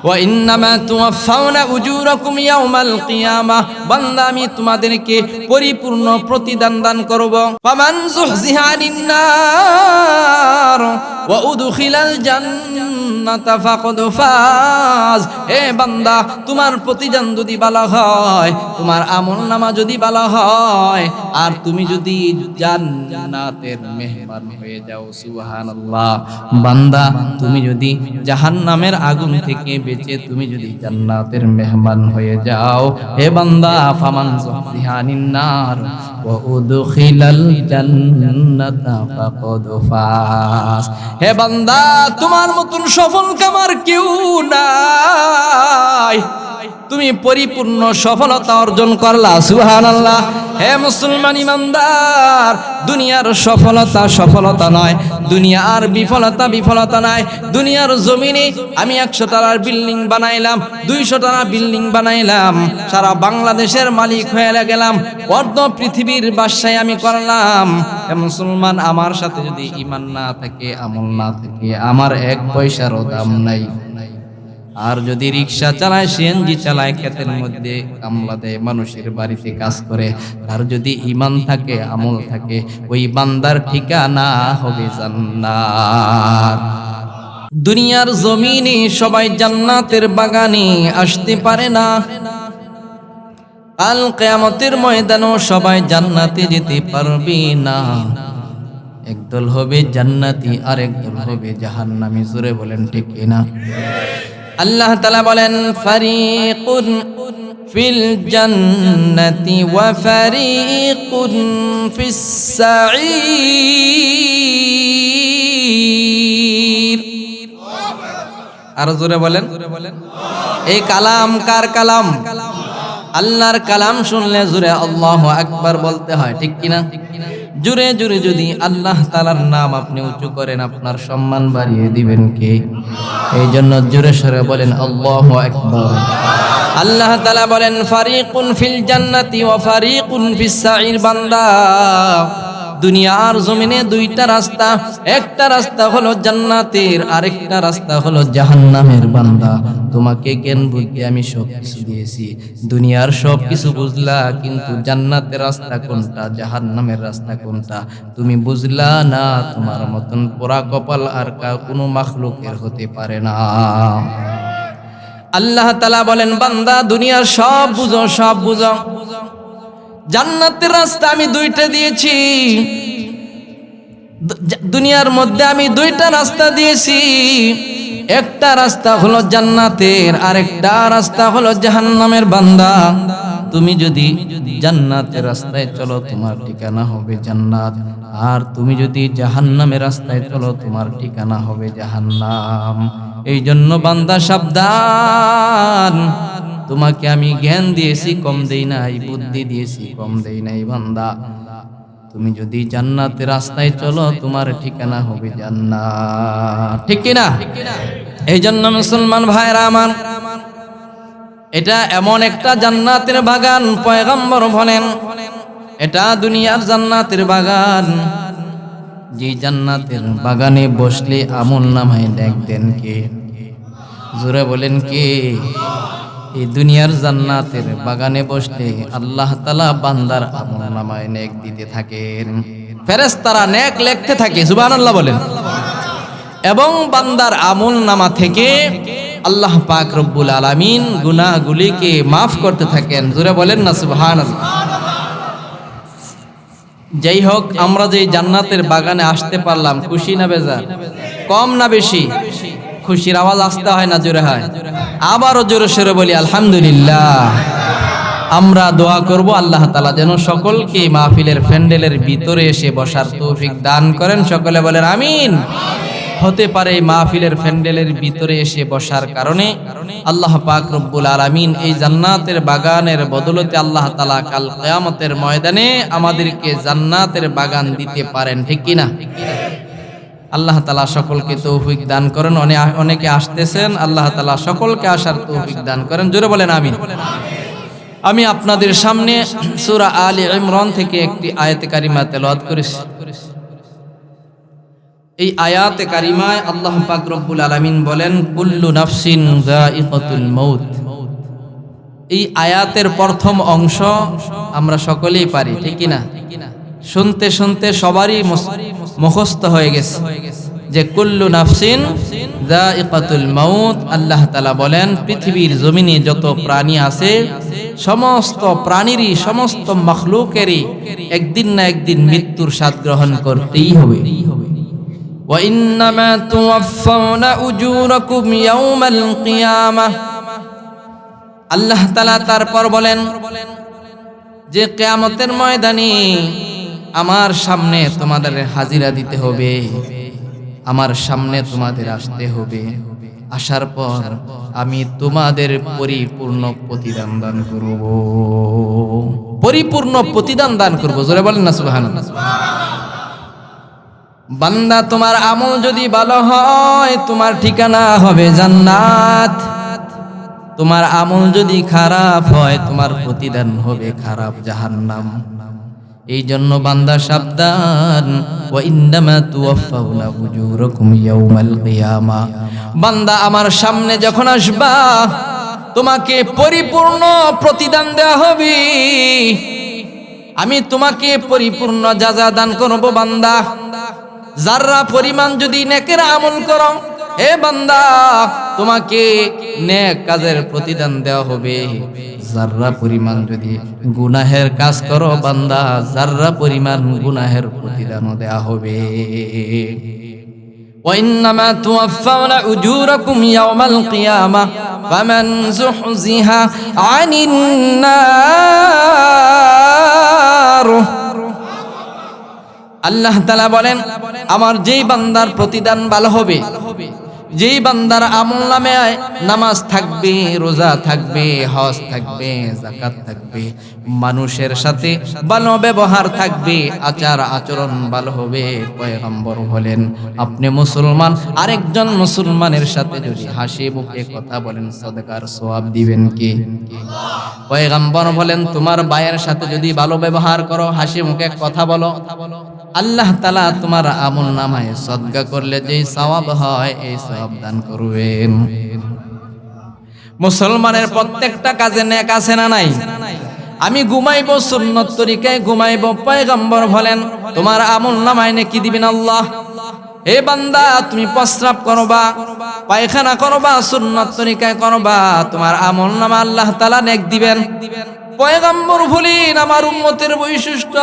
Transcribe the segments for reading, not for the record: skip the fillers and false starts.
ওয়া ইন্নামা তুওয়াফাউনা উজুরাকুম ইয়াউমাল কিয়ামাহ, বান্দা আমি তোমাদেরকে পরিপূর্ণ প্রতিদান দান করব। ফামান যুহজিহা আনিন নার ওয়া উদখিলাল জান্নাতা ফাকাদ ফাজ। হে বান্দা, তোমার প্রতিদান যদি ভালো হয়, তোমার আমলনামা যদি ভালো হয়, আর তুমি যদি জান্নাতের মেহমান হয়ে যাও, সুবহানাল্লাহ। বান্দা, তুমি যদি জাহান্নামের আগুন থেকে বেঁচে তুমি যদি জান্নাতের মেহমান হয়ে যাও, হে বান্দা, ফামান যুহজিহা আনিন নার ওয়া উদখিলাল জান্নাতা ফাকাদ ফাজ। হে বান্দা, তোমার মতন সফল কামার কেউ নাই, তুমি পরিপূর্ণ সফলতা অর্জন করলা, সুবহানাল্লাহ। হে মুসলমান ইমানদার, দুনিয়ার সফলতা নয়, দুনিয়ার বিফলতা নয়। দুনিয়ার জমিনে আমি 100 তলার বিল্ডিং বানাইলাম, 200 তলার বিল্ডিং বানাইলাম, সারা বাংলাদেশের মালিক হয়ে গেলাম, অর্ধ পৃথিবীর বাদশাহী আমি করলাম। হে মুসলমান, আমার সাথে যদি ঈমান না থাকে, আমল না থাকে, আমার 1 পয়সারও দাম নাই। আর যদি রিক্সা চালায়, সিএনজি চালায়, ক্ষেতের মধ্যে কামলা দেয়, মানুষের বাড়িতে কাজ করে, আর যদি ঈমান থাকে, আমল থাকে, ওই বান্দার ঠিকানা হবে জান্নাত। দুনিয়ার জমিনে সবাই জান্নাতের বাগানে আসতে পারে না, কাল কিয়ামতের ময়দানেও সবাই জান্নাতে যেতে পারবে না। একদল হবে জান্নাতি, আর একদল হবে জাহান্নামী। জোরে বলেন ঠিক কিনা? আল্লাহ তাআলা বলেন, ফারিকুন ফিল জান্নাতি ওয়া ফারিকুন ফিস সাঈর। আর জোরে বলেন। এই কালাম কার কালাম? আল্লাহর কালাম শুনলে জোরে আল্লাহু আকবার বলতে হয়, ঠিক কিনা? জোরে জোরে যদি আল্লাহ তাআলার নাম আপনি উঁচু করেন, আপনার সম্মান বাড়িয়ে দিবেন কে? এই জন্য জোরে সরে বলেন আল্লাহু আকবার। আল্লাহ তাআলা বলেন, ফারিকুন ফিল জান্নাতি ওয়া ফারিকুন ফিস সাঈর। বান্দা, দুনিয়ার জমিনে 2টা রাস্তা, একটা রাস্তা হলো জান্নাতের, আরেকটা রাস্তা হলো জাহান্নামের। বান্দা, তোমাকে জ্ঞান বুদ্ধি আমি সব কিছু দিয়েছি, দুনিয়ার সব কিছু বুঝলা, কিন্তু জান্নাতের রাস্তা কোনটা, জাহান্নামের রাস্তা কোনটা তুমি বুঝলা না। তোমার মতন পোড়া কপাল আর কোনো মাখলুকের হতে পারে না। আল্লাহ তাআলা বলেন, বান্দা, দুনিয়ার সব বুঝো, সব বুঝো, জান্নাতের রাস্তা আমি 2টা দিয়েছি। দুনিয়ার মধ্যে আমি 2টা রাস্তা দিয়েছি, একটা রাস্তা হলো জান্নাতের, আরেকটা রাস্তা হলো জাহান্নামের। বান্দা, তুমি যদি জান্নাতের রাস্তায় চলো, তোমার ঠিকানা হবে জান্নাত, আর তুমি যদি জাহান্নামের রাস্তায় চলো, তোমার ঠিকানা হবে জাহান্নাম। এই জন্য বান্দা সাবধান, তোমাকে আমি জ্ঞান দিয়েছি কম দেই নাই, বুদ্ধি দিয়েছি কম দেই নাই। বান্দা, তুমি যদি জান্নাতের রাস্তায় চলো, তোমার ঠিকানা হবে জান্নাত, ঠিক কিনা? এই জন্য মুসলমান ভাইরা আমার, এটা এমন একটা জান্নাতের বাগান, পয়গম্বর বলেন এটা দুনিয়ার জান্নাতের বাগান, যে জান্নাতের বাগানে বসলে আমল নামায় দেখবেন কে? জোরে বলেন কে? এই দুনিয়ার জান্নাতের বাগানে বসলে আল্লাহ তাআলা বান্দার আমল নামায় নেক দিতে থাকেন, ফেরেশতারা নেক লিখতে থাকে, সুবহানাল্লাহ বলেন। এবং বান্দার আমল নামা থেকে আল্লাহ পাক রব্বুল আলামিন গুনাহগুলিকে মাফ করতে থাকেন। জোরে বলেন না সুবহানাল্লাহ। যাই হোক, আমরা যে জান্নাতের বাগানে আসতে পারলাম, খুশি না বেজার? কম না বেশি? খুশির আওয়াজ আসতে হয় না জোরে হয়? আবারও জোরে সরে বলি আলহামদুলিল্লাহ। আমরা দোয়া করব আল্লাহ তাআলা যেন সকলকে মাহফিলের প্যান্ডেলের ভিতরে এসে বসার তৌফিক দান করেন। সকলে বলেন আমিন। হতে পারে মাহফিলের প্যান্ডেলের ভিতরে এসে বসার কারণে আল্লাহ পাক রব্বুল আলামিন এই জান্নাতের বাগানের বদলতে আল্লাহ তাআলা কাল কিয়ামতের ময়দানে আমাদেরকে জান্নাতের বাগান দিতে পারেন, ঠিক কিনা? আল্লাহ তাআলা সকলকে তৌফিক দান করেন। অনেকে আসতেছেন, আল্লাহ তাআলা সকলকে আসার তৌফিক দান করেন। জোরে বলেন আমিন। আমি আপনাদের সামনে সূরা আলে ইমরান থেকে একটি আয়াতে কারিমা তেলাওয়াত করেছি। এই আয়াতে কারিমায় আল্লাহ পাক রব্বুল আলামিন বলেন কুল্লু নাফসিন যায়িকাতুল মাউত। এই আয়াতের প্রথম অংশ আমরা সকলেই পারি, ঠিক কি না? শুনতে শুনতে সবারই মুখস্থ হয়ে গেছে যে কুল্লু নাফসিন যায়িকাতুল মাউত। আল্লাহ তাআলা বলেন পৃথিবীর জমিনে যত প্রাণী আছে সমস্ত প্রাণীরই, সমস্ত মাখলুকেরই একদিন না একদিন মৃত্যুর স্বাদ গ্রহণ করতেই হবে। ওয়া ইন্নামা তুওয়াফাউনা উজুরাকুম ইয়াওমাল কিয়ামাহ। আল্লাহ তাআলা তারপর বলেন যে কিয়ামতের ময়দানে আমার সামনে তোমাদের হাজিরা দিতে হবে, আমার সামনে তোমাদের আসতে হবে। আসার পর আমি তোমাদের পরিপূর্ণ প্রতিদান দান করব, পরিপূর্ণ প্রতিদান দান করব। জোরে বলেন না সুবহানাল্লাহ। বান্দা তোমার আমল যদি ভালো হয় তোমার ঠিকানা হবে জান্নাত, তোমার আমল যদি খারাপ হয় তোমার প্রতিদান হবে খারাপ জাহান্নাম। এই জন্য বান্দা সাবধান। ওয়া ইন্নামা তুওয়াফাউনা উজুরাকুম ইয়াওমাল কিয়ামা। বান্দা আমার সামনে যখন আসবা তোমাকে পরিপূর্ণ প্রতিদান দেওয়া হবে, আমি তোমাকে পরিপূর্ণ যাজা দান করব। বান্দা যারা পরিমাণ যদি নেকের আমল করো, হে বান্দা তোমাকে নেক কাজের প্রতিদান দেওয়া হবে। যারা পরিমাণ যদি গুনাহের কাজ করো বান্দা, যারা পরিমাণ গুনাহের প্রতিদানও দেওয়া হবে। ওয়া ইন্নামা তুওয়াফাউনা উজুরাকুম ইয়াওমাল কিয়ামাহ ফামান যুহজিহা আনিন নার। আল্লাহ তাআলা বলেন আমার যেই বান্দার প্রতিদান ভালো হবে, যেই বান্দার আমলনামে নামাজ থাকবে, রোজা থাকবে, হজ থাকবে, যাকাত থাকবে, মানুষের সাথে ভালো ব্যবহার থাকবে, আচার আচরণ ভালো হবে। পয়গম্বর বলেন আপনি মুসলমান আরেকজন মুসলমানের সাথে যদি হাসি মুখে কথা বলেন সদকার সওয়াব দিবেন কে? পয়গম্বর বলেন তোমার ভাইয়ের সাথে যদি ভালো ব্যবহার করো, হাসি মুখে কথা বলো, আল্লাহ তাআলা তোমার আমল নামায় সদকা করলে যেই সওয়াব হয় এই সওয়াব দান করবেন। মুসলমানের প্রত্যেকটা কাজে নেক আছে না নাই? আমি ঘুমাইবো সুন্নত তরিকায় ঘুমাইবো, পয়গম্বর বলেন তোমার আমল নামায় নেকি দিবেন আল্লাহ। হে বান্দা তুমি প্রস্রাব করবা, পায়খানা করবা, সুন্নত তরিকায় করবা, তোমার আমল নামা আল্লাহ তাআলা নেক দিবেন। পয়গম্বর বলেন আমার উম্মতের বৈশিষ্ট্য,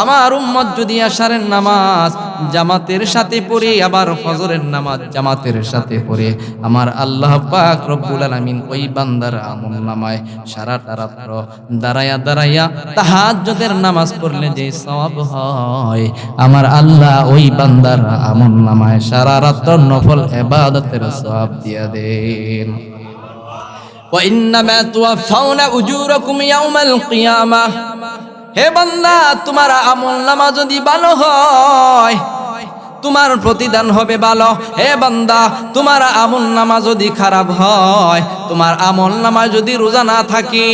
আমার উম্মত যদি আশারের নামাজ জামাতের সাথে পড়ে, আবার ফজরের নামাজ জামাতের সাথে পড়ে, আমার আল্লাহ পাক রব্বুল আলামিন ওই বান্দার আমলনামায় সারাটা রাত্র দাঁড়ায়া দাঁড়ায়া তাহাজ্জুদের নামাজ পড়লে যে সওয়াব হয়, আমার আল্লাহ ওই বান্দার আমলনামায় সারা রাত্র নফল ইবাদতের সওয়াব দিয়া দেন। ওয়া ইন্নামা তুওয়াফাউনা উজুরাকুম ইয়াওমাল কিয়ামাহ। হে বান্দা তোমার আমলনামা যদি ভালো হয় তোমার প্রতিদান হবে ভালো। হে বান্দা তোমার আমলনামা যদি খারাপ হয়, তোমার আমলনামা যদি রোজা না থাকে,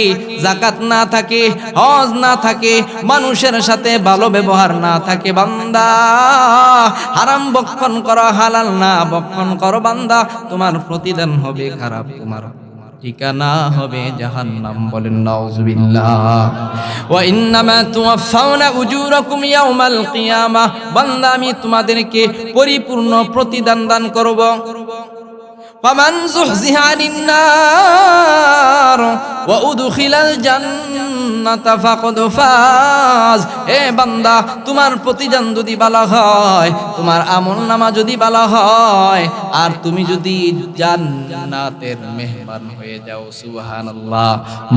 যাকাত না থাকে, হজ না থাকে, মানুষের সাথে ভালো ব্যবহার না থাকে, বান্দা হারাম ভক্ষণ করো, হালাল না ভক্ষণ করো, বান্দা তোমার প্রতিদান হবে খারাপ, তোমার ঠিকানা হবে জাহান্নাম। বলেন নাউযুবিল্লাহ। ওয়া ইন্নামা তুওয়াফাউনা উজুরাকুম ইয়াওমাল কিয়ামাহ। বান্দা আমি তোমাদেরকে পরিপূর্ণ প্রতিদান দান করব। ফামান যুহজিহা আনিন নার ওয়া উদখিলাল জান্নাতা ফাকাদ ফাজ। হে বান্দা তোমার প্রতিদান যদি ভালো হয়, তোমার আমলনামা যদি ভালো হয়, আর তুমি যদি জান্নাতের মেহমান হয়ে যাও, সুবহানাল্লাহ,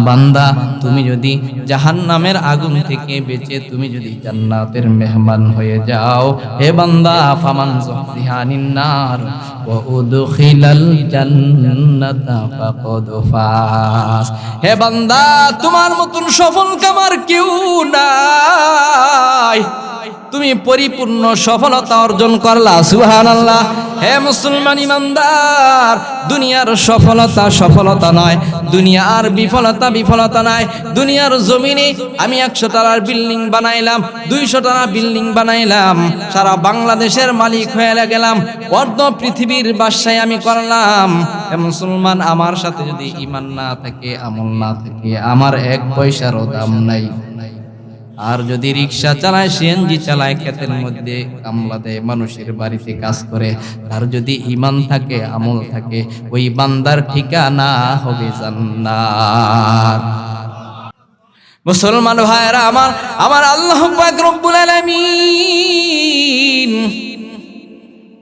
বান্দা তুমি যদি জাহান্নামের আগুন থেকে বেঁচে তুমি যদি জান্নাতের মেহমান হয়ে যাও, হে বান্দা ফামান যুহজিহা আনিন নার ওয়া উদখিলাল জান্নাতা ফাকাদ ফাজ। হে বান্দা তোমার মতন সফল কামার কেউ নাই, তুমি পরিপূর্ণ সফলতা অর্জন করলা। সুবহানাল্লাহ। হে মুসলমান ইমানদার, দুনিয়ার সফলতা সফলতা নয়, দুনিয়ার বিফলতা বিফলতা নয়। দুনিয়ার জমিনে আমি 100 তলার বিল্ডিং বানাইলাম, 200 তলা বিল্ডিং বানাইলাম, সারা বাংলাদেশের মালিক হয়ে গেলাম, অর্ধ পৃথিবীর বাদশাহী আমি করলাম। হে মুসলমান, আমার সাথে যদি ঈমান না থাকে, আমল না থাকে, আমার 1 পয়সারও দাম নাই। আর যদি রিক্সা চালায়, সিএনজি চালায়, ক্ষেতের মধ্যে কামলা দেয়, মানুষের বাড়িতে কাজ করে, আর যদি ঈমান থাকে, আমল থাকে, ওই বান্দার ঠিকানা হবে জান্নাত। মুসলমান ভাইরা আমার, আমার আল্লাহ পাক রব্বুল আলামিন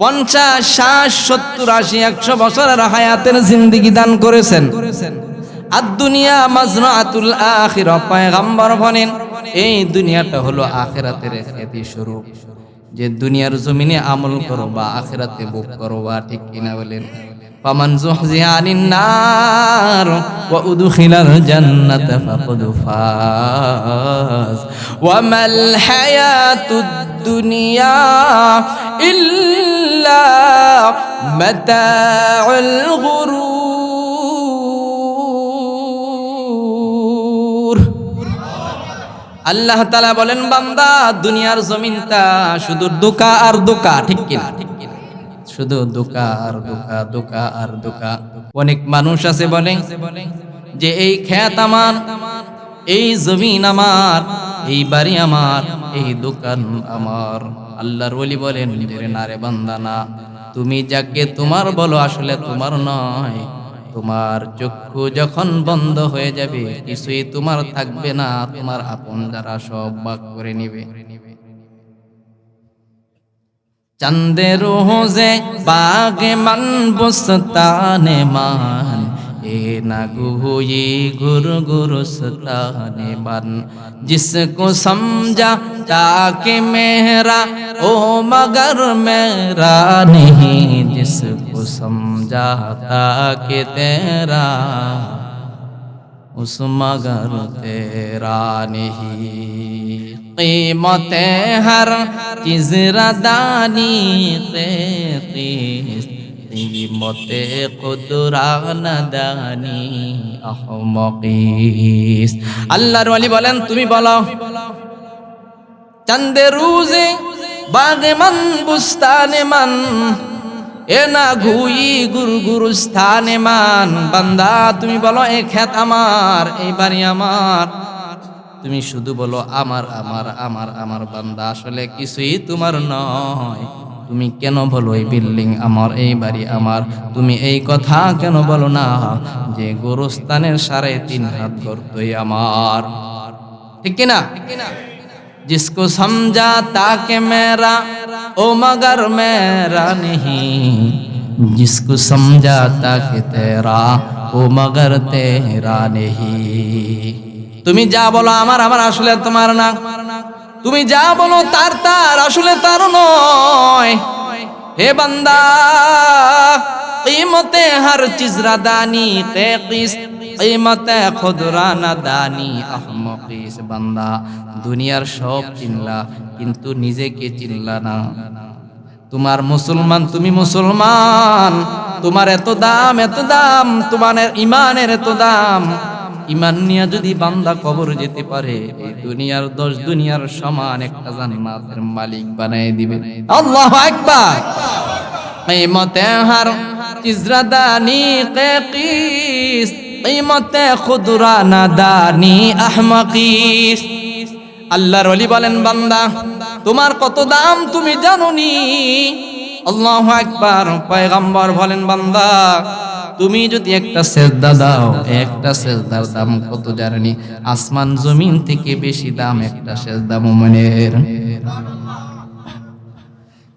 50, 60, 70, 80, 100 বছরের হায়াতের জিন্দেগি দান করেছেন। আর দুনিয়া মাজরাতুল আখিরাহ, পয়গম্বর বলেন এই দুনিয়াটা হলো আখিরাতের খেতি স্বরূপ। যে দুনিয়ার জমিনে আমল করো বা আখিরাতে ভোগ করো, বা ঠিক কিনা বলেন? ফামান যুহজিহা আনিন নার ওয়া উদখিলাল জান্নাতা ফাকাদ ফাজ ওয়া মাল হায়াতুদ দুনিয়া ইল্লা মাতাউল গুরুর। আল্লাহ তাআলা বলেন, বান্দা, দুনিয়ার জমিনটা শুধু দোকা আর দোকা, ঠিক কিনা? শুধু দোকা আর দোকা, দোকা আর দোকা। অনেক মানুষ আছে বলে যে এই ক্ষেত আমার, এই জমিন আমার, এই বাড়ি আমার, এই দোকান আমার। আল্লাহর ওলি বলেন, না রে বান্দা, না। তুমি যাকে তোমার বলো আসলে তোমার নয়। তোমার চক্ষু যখন বন্ধ হয়ে যাবে, কিছুই তোমার থাকবে না, তোমার আপন যারা সব ভাগ করে নিবে। চন্দের হোজে বাগে মান বুস্তানে মান, এ না গুয়ে গুর গুরস্তানে মান। जिसको समझा ताकि मेरा ओ मगर मेरा नहीं, जिसको समझा ताकि तेरा उस मगर तेरा नहीं। कीमत हर चीज रदानी कीमत खुदरा नदानी अहमकीस। আল্লাহর ওলি বলেন, তুমি বলো চন্দে রোজে বাগে মান বুস্তানে মান, এ না ঘুই গুরু গুরুস্থানে মান। বান্দা, তুমি বলো এই ক্ষেত আমার, এই বাড়ি আমার। তুমি শুধু বলো আমার আমার আমার আমার। বান্দা, আসলে কিছুই তোমার নয়। তুমি কেন বলো এই বিল্ডিং আমার, এই বাড়ি আমার? তুমি এই কথা কেন বলো না যে গোরস্থানের 3.5 হাত গর্তই আমার? ঠিক কিনা? जिसको समझा ताकि मेरा ओ मगर मेरा नहीं, जिसको समझा ताकि तेरा ओ मगर तेरा नहीं। তুমি যা বলো আমার আমার, আসলে তোমার না। তুমি যা বলো তার তার, আসলে তার নয়। হে বান্দা, कीमते हर चीज रदानी क़ीस, कीमते खुद रानादानी अहमकीस। বান্দা, দুনিয়ার সব চিনলা কিন্তু নিজেকে চিনলা না। তোমার মুসলমান, তুমি মুসলমান, তোমার এত দাম, এত দাম, তোমার ইমানের এত দাম। ইমান নিয়ে যদি বান্দা কবর যেতে পারে, এই দুনিয়ার 10 দুনিয়ার সমান একটা জান্নাতের মালিক বানায় দিবে। আল্লাহু আকবার। कीमते हर चीज रदानी क़ीस, कीमते खुद रानादानी अहमकीस। আল্লাহর ওলি বলেন, বান্দা, তোমার কত দাম তুমি জানোনি? আল্লাহু আকবার। পয়গম্বর বলেন, বান্দা, তুমি যদি একটা সেজদা দাও, একটা সেজদার দাম কত জানেনি? আসমান জমিন থেকে বেশি দাম একটা সেজদা মুমিনের।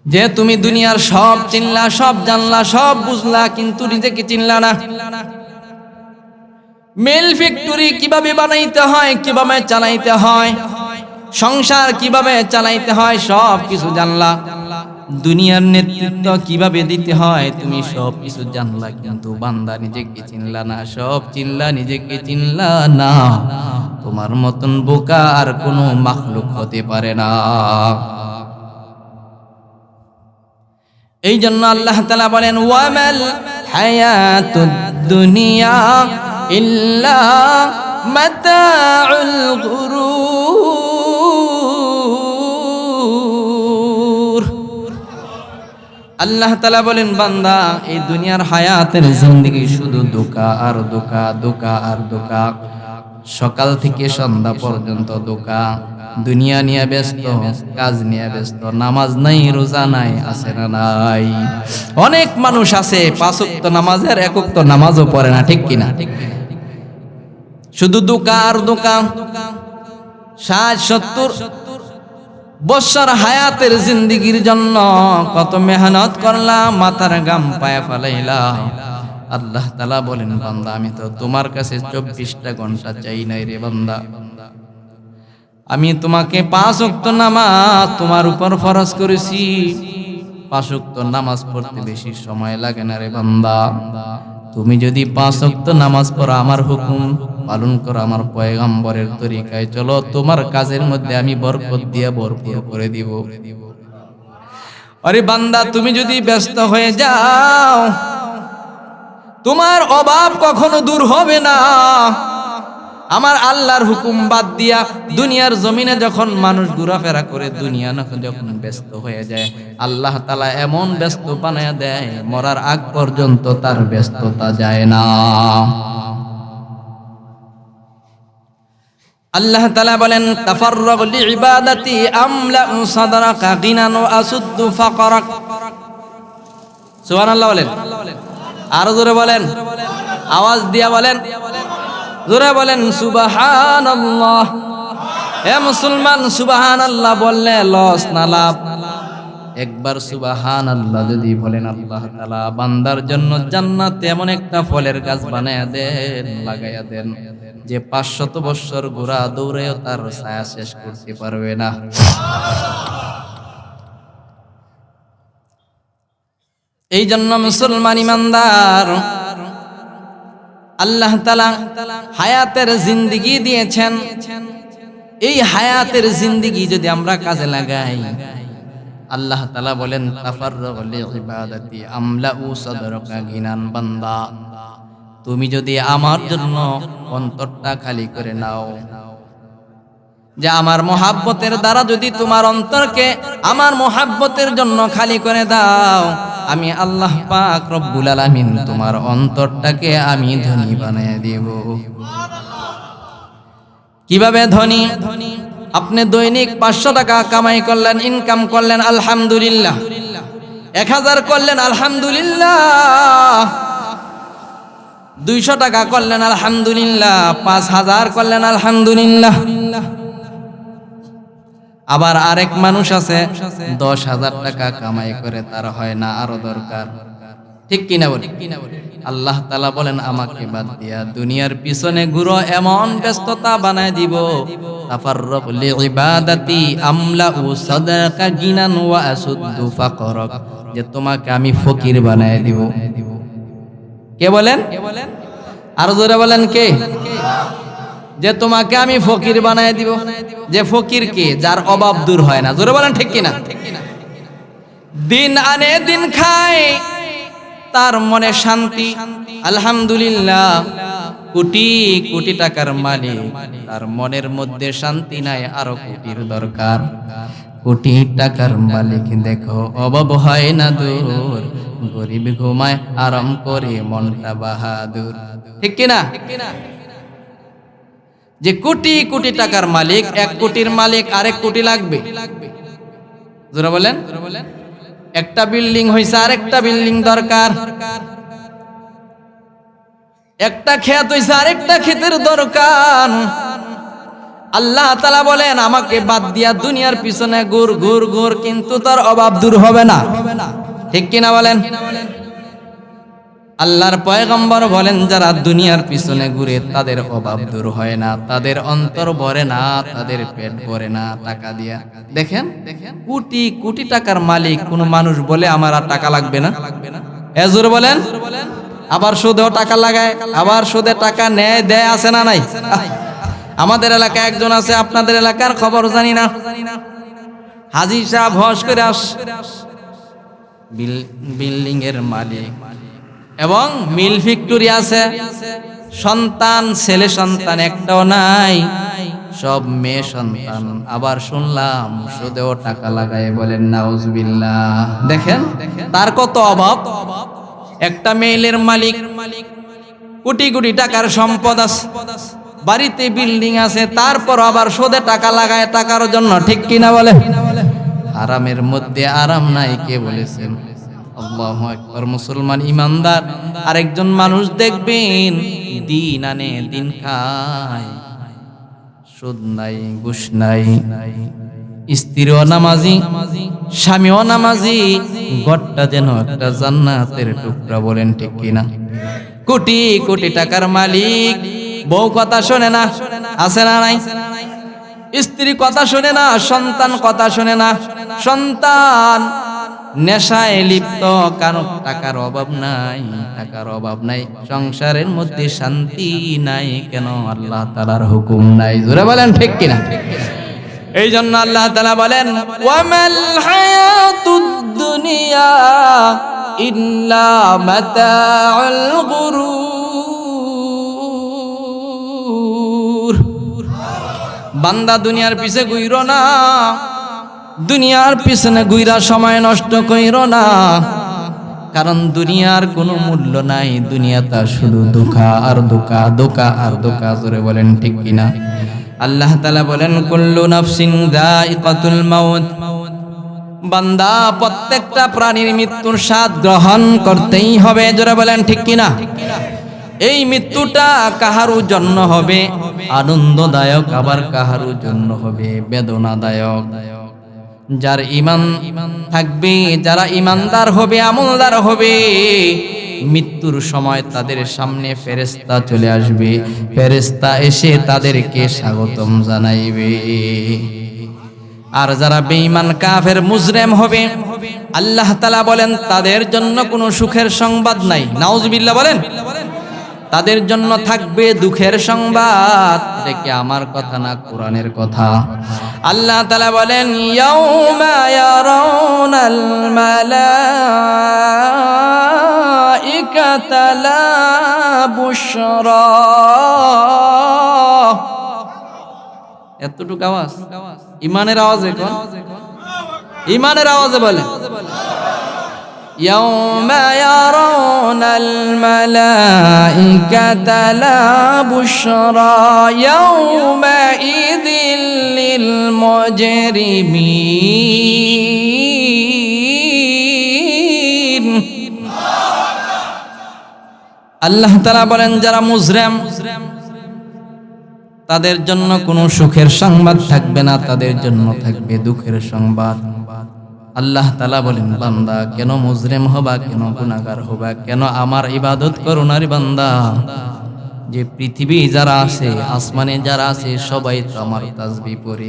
যে তুমি দুনিয়ার সব চিনলা, সব জানলা, সব বুঝলা, কিন্তু নিজেকে চিনলা না। মেল ফ্যাক্টরি কিভাবে বানাইতে হয়, কিভাবে চালাইতে হয়, সংসার কিভাবে চালাইতে হয়, সব কিছু জানলা। দুনিয়ার নেতৃত্ব কিভাবে দিতে হয়, তুমি সব কিছু জানলা, কিন্তু বান্দা নিজেকে চিনলা না। সব চিনলা, নিজেকে চিনলা না। তোমার মতন বোকা আর কোনো মাখলুক হতে পারে না। এই জন্য আল্লাহ তাআলা বলেন ওয়ামাল হায়াতুদ দুনিয়া ইল্লা মাতাউল গুরুর। আল্লাহ তাআলা বলেন বান্দা এই দুনিয়ার হায়াতের জিন্দেগি শুধু ধোঁকা আর ধোঁকা, ধোঁকা আর ধোঁকা। সকাল থেকে সন্ধ্যা পর্যন্ত ধোঁকা, দুনিয়া নিয়ে ব্যস্ত, কাজ নিয়ে ব্যস্ত, নামাজ নাই, রোজা নাই, আছে না নাই? অনেক মানুষ আছে 5 ওয়াক্ত নামাজের 1 ওয়াক্ত নামাজও পড়ে না, ঠিক কিনা? শুধু ধোঁকা আর ধোঁকা। 60-70 বছর হায়াতের জিন্দেগির জন্য কত মেহনত করলাম, মাথার গাম পায়ে ফেলাইলাম। আল্লাহ তাআলা বলেন বান্দা আমি তো তোমার কাছে 24টা ঘন্টা চাই নাই রে বান্দা। আমি তোমাকে 5 ওয়াক্ত নামাজ তোমার উপর ফরজ করেছি। 5 ওয়াক্ত নামাজ পড়তে বেশি সময় লাগে না রে বান্দা। তুমি যদি 5 ওয়াক্ত নামাজ পড়ো, আমার হুকুম পালন করো, আমার পয়গম্বরের তরিকায় চলো, তোমার কাজের মধ্যে আমি বরকত দিয়ে ভরপুর করে দিব। আরে বান্দা তুমি যদি ব্যস্ত হয়ে যাও, তোমার অভাব কখনো দূর হবে না। আমার আল্লাহর হুকুম বাদ দিয়া দুনিয়ার জমিনে যখন মানুষ ঘোরাফেরা করে, দুনিয়া যখন ব্যস্ত হয়ে যায়, আল্লাহ তাআলা এমন ব্যস্ত বানায়া দেয়, মরার আগ পর্যন্ত তার ব্যস্ততা যায় না। আল্লাহ তাআলা বলেন তাফাররাগ লিইবাদাতি আমলাউ সাদরাকা গিনান ওয়া আসুদ্দু ফাকরাক। সুবহানাল্লাহ বলেন, আরো জোরে বলেন, আওয়াজ দিয়া বলেন, জোরে বলেন সুবহানাল্লাহ। হে মুসলমান, সুবহানাল্লাহ বললে লস না লাভ? একবার সুবহানাল্লাহ যদি বলেন, আল্লাহ তাআলা বান্দার জন্য জান্নাতে এমন একটা ফলের গাছ বানায়া দেন, লাগায়া দেন, যে 500 বছর ঘোরা দৌড়েও তার ছায়া শেষ করতে পারবে না। এই জন্য মুসলমান ইমানদার, আল্লাহ তাআলা হায়াতের জিন্দেগি দিয়েছেন। এই হায়াতের জিন্দেগি যদি আমরা কাজে লাগাই, আল্লাহ তাআলা বলেন তাফাররাগ লিইবাদাতি আমলাউ সাদরাকা গিনান। বান্দা তুমি যদি আমার জন্য অন্তরটা খালি করে নাও, যে আমার মোহাব্বতের দ্বারা যদি তোমার অন্তরকে আমার মোহাব্বতের জন্য খালি করে দাও, আমি আল্লাহ পাক রব্বুল আলামিন তোমার অন্তরটাকে আমি ধনী বানিয়ে দেব। কিভাবে ধনী? আপনি দৈনিক 500 টাকা কামাই করলেন, ইনকাম করলেন, আলহামদুলিল্লাহ। 1000 করলেন, আলহামদুলিল্লাহ। 200 টাকা করলেন, আলহামদুলিল্লাহ। 5000 করলেন, আলহামদুলিল্লাহ। আবার আরেক মানুষ আছে 10,000 টাকা কামাই করে, তার হয় না, আরো দরকার, ঠিক কিনা বলি? আল্লাহ তাআলা বলেন আমাকে বাদ দিয়া দুনিয়ার পিছনে ঘুরো, এমন ব্যস্ততা বানায় দিব, তাফাররাগ লিইবাদাতি আমলাউ সাদরাকা গিনান ওয়া আসুদ্দু ফাকরাক, যে তোমাকে আমি ফকির বানায় দিব। কে বলেন? আরো জোরে বলেন, কে? যে তোমাকে আমি ফকির বানায় দিব। যে ফকির কে? যার অভাব দূর হয় না। জোরে বলেন ঠিক কিনা? দিন আনে দিন খায়, তার মনে শান্তি, আলহামদুলিল্লাহ। কোটি কোটি টাকার মালিক, তার মনের মধ্যে শান্তি নাই, আরো কোটির দরকার। কোটি টাকার মালিক দেখো অভাব হয় না দূর, গরিব ঘুমায় আরাম করে মনটা বাহাদুর, ঠিক কিনা? যে কোটি কোটি টাকার মালিক, 1 কোটির মালিক, আরেক কোটি লাগবে। জোরে বলেন। একটা বিল্ডিং হইছে, আরেকটা বিল্ডিং দরকার। একটা ক্ষেত হইছে, আরেকটা ক্ষেতের দরকার। আল্লাহ তাআলা বলেন আমাকে বাদ দিয়া দুনিয়ার পিছনে ঘুর ঘুর ঘুর, কিন্তু তার অভাব দূর হবে না, ঠিক কিনা বলেন? আল্লাহর পয়গম্বর বলেন যারা দুনিয়ার পিছনে ঘুরে তাদের অভাব দূর হয় না, তাদের অন্তর ভরে না, তাদের পেট ভরে না টাকা দিয়া। দেখেন কোটি কোটি টাকার মালিক কোন মানুষ বলে আমার আর টাকা লাগবে না? এজুর বলেন। আবার সুদেও টাকা লাগায়, আবার সুদে টাকা নেয় দেয়, আছে না নাই? আমাদের এলাকায় একজন আছে, আপনাদের এলাকার খবর জানি না। হাজী সাহেব হজ করে বিল্ডিং এর মালিক, এবং মিল ফ্যাক্টরি আছে, সন্তান ছেলে সন্তান একটাও নাই, সব মেয়ে সন্তান। আবার শুনলাম সুদেও টাকা লাগায়, বলেন নাউজুবিল্লাহ। দেখেন তার কত অভাব। একটা মেইলের মালিক, কোটি কোটি টাকার সম্পদ আছে, বাড়িতে বিল্ডিং আছে, তারপর আবার সুদে টাকা লাগায় টাকার জন্য, ঠিক কিনা বলে? আরামের মধ্যে আরাম নাই, কে বলেছেন? আল্লাহু আকবার। মুসলমান ইমানদার আরেকজন মানুষ দেখবেন দিন আনে দিন খায়, সুদ নাই, ঘুষ নাই, স্ত্রীও নামাজি, স্বামীও নামাজি, ঘরটা যেন একটা জান্নাতের টুকরা, বলেন ঠিক কিনা? কোটি কোটি টাকার মালিক, বউ কথা শোনে না, আছে না নাই? স্ত্রী কথা শোনে না, সন্তান কথা শোনে না, সন্তান নেশায় লিপ্ত, কারণ টাকার অভাব নাই, টাকার অভাব নাই, সংসারের মধ্যে শান্তি নাই, কেন? আল্লাহ তাআলার হুকুম নাই। জোরে বলেন ঠিক কিনা? এই জন্য আল্লাহ তাআলা বলেন, ওয়ামাল হায়াতুদ দুনিয়া ইল্লা মাতাউল গুরুর। বান্দা দুনিয়ার পিছে ঘুইরো না, দুনিয়ার পিছনে ঘুইরা সময় নষ্ট কইরো না, কারণ দুনিয়ার কোনো মূল্য নাই। দুনিয়াটা শুধু ধোঁকা আর ধোঁকা, ধোঁকা আর ধোঁকা। জোরে বলেন ঠিক কিনা? আল্লাহ তাআলা বলেন, কুল্লু নাফসিন যায়িকাতুল মাউত। বান্দা প্রত্যেকটা প্রাণীর মৃত্যুর স্বাদ গ্রহণ করতেই হবে। জোরে বলেন ঠিক কিনা? এই মৃত্যুটা কাহারু জন্য হবে আনন্দদায়ক, আবার কাহারু জন্য হবে বেদনাদায়ক। যার ঈমান থাকবে, যারা ঈমানদার হবে, আমলদার হবে, মৃত্যুর সময় তাদের সামনে ফেরেশতা চলে আসবে, ফেরেশতা এসে তাদেরকে স্বাগতম জানাইবে। আর যারা বেঈমান কাফের মুজরিম হবে, আল্লাহ তাআলা বলেন তাদের জন্য কোনো সুখের সংবাদ নাই। নাউজুবিল্লাহ বলেন। তাদের জন্য থাকবে দুঃখের সংবাদ। এটা কি আমার কথা না কোরআনের কথা? আল্লাহ তাআলা বলেন, ইয়াউমা ইয়ারাউনাল মালাইকাতা লা বুশরা। এতটুকু আওয়াজ, ইমানের আওয়াজে কোন? ইমানের আওয়াজে বলেন, ইয়াউমা ইয়ারাউনাল মালাইকাতা লা বুশরা ইয়াউমা ইযিল লিল মুজরিমিন। আল্লাহ তাআলা বলেন, যারা মুজরিম তাদের জন্য কোনো সুখের সংবাদ থাকবে না, তাদের জন্য থাকবে দুঃখের সংবাদ। আল্লাহ তাআলা বলেন, বান্দা কেন মুজরিম হবা, কেন গুনাহগার হবা, কেন আমার ইবাদত করো না রে বান্দা? যে পৃথিবী যারা আছে, আসমানে যারা আছে, সবাই তো আমার তাসবিহ পড়ে।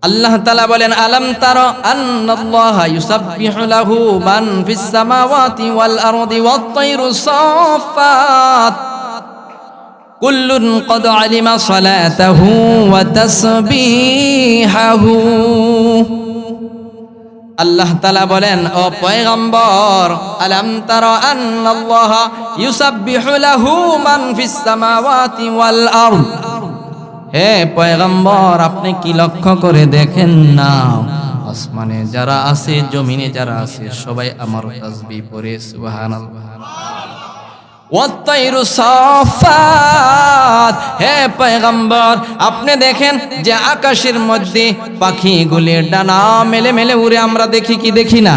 আল্লাহ তাআলা বলেন, আলাম তারা আন্নাল্লাহা ইউসাব্বিহু লাহু মান ফিস সামাওয়াতি ওয়াল আরদি ওয়াত তায়রু সাফফাত কুল্লুন ক্বাদ আলিমা সালাতাহু ওয়া তাসবিহাহু। আল্লাহ তাআলা বলেন, ও পয়গম্বর, আলাম তারা আন্নাল্লাহা ইউসাব্বিহু লাহু মান ফিস সামাওয়াতি ওয়াল আরদ। হে পয়গম্বর, আপনি কি লক্ষ্য করে দেখেন না, আসমানে যারা আছে, জমিনে যারা আছে, সবাই আমার তাসবিহ পড়ে। সুবহানাল্লাহ। ওয়াত-তায়রু সাফফাত। হে পয়গম্বর, আপনি দেখেন যে আকাশের মধ্যে পাখিগুলি ডানা মেলে মেলে উড়ে, আমরা দেখি কি দেখি না?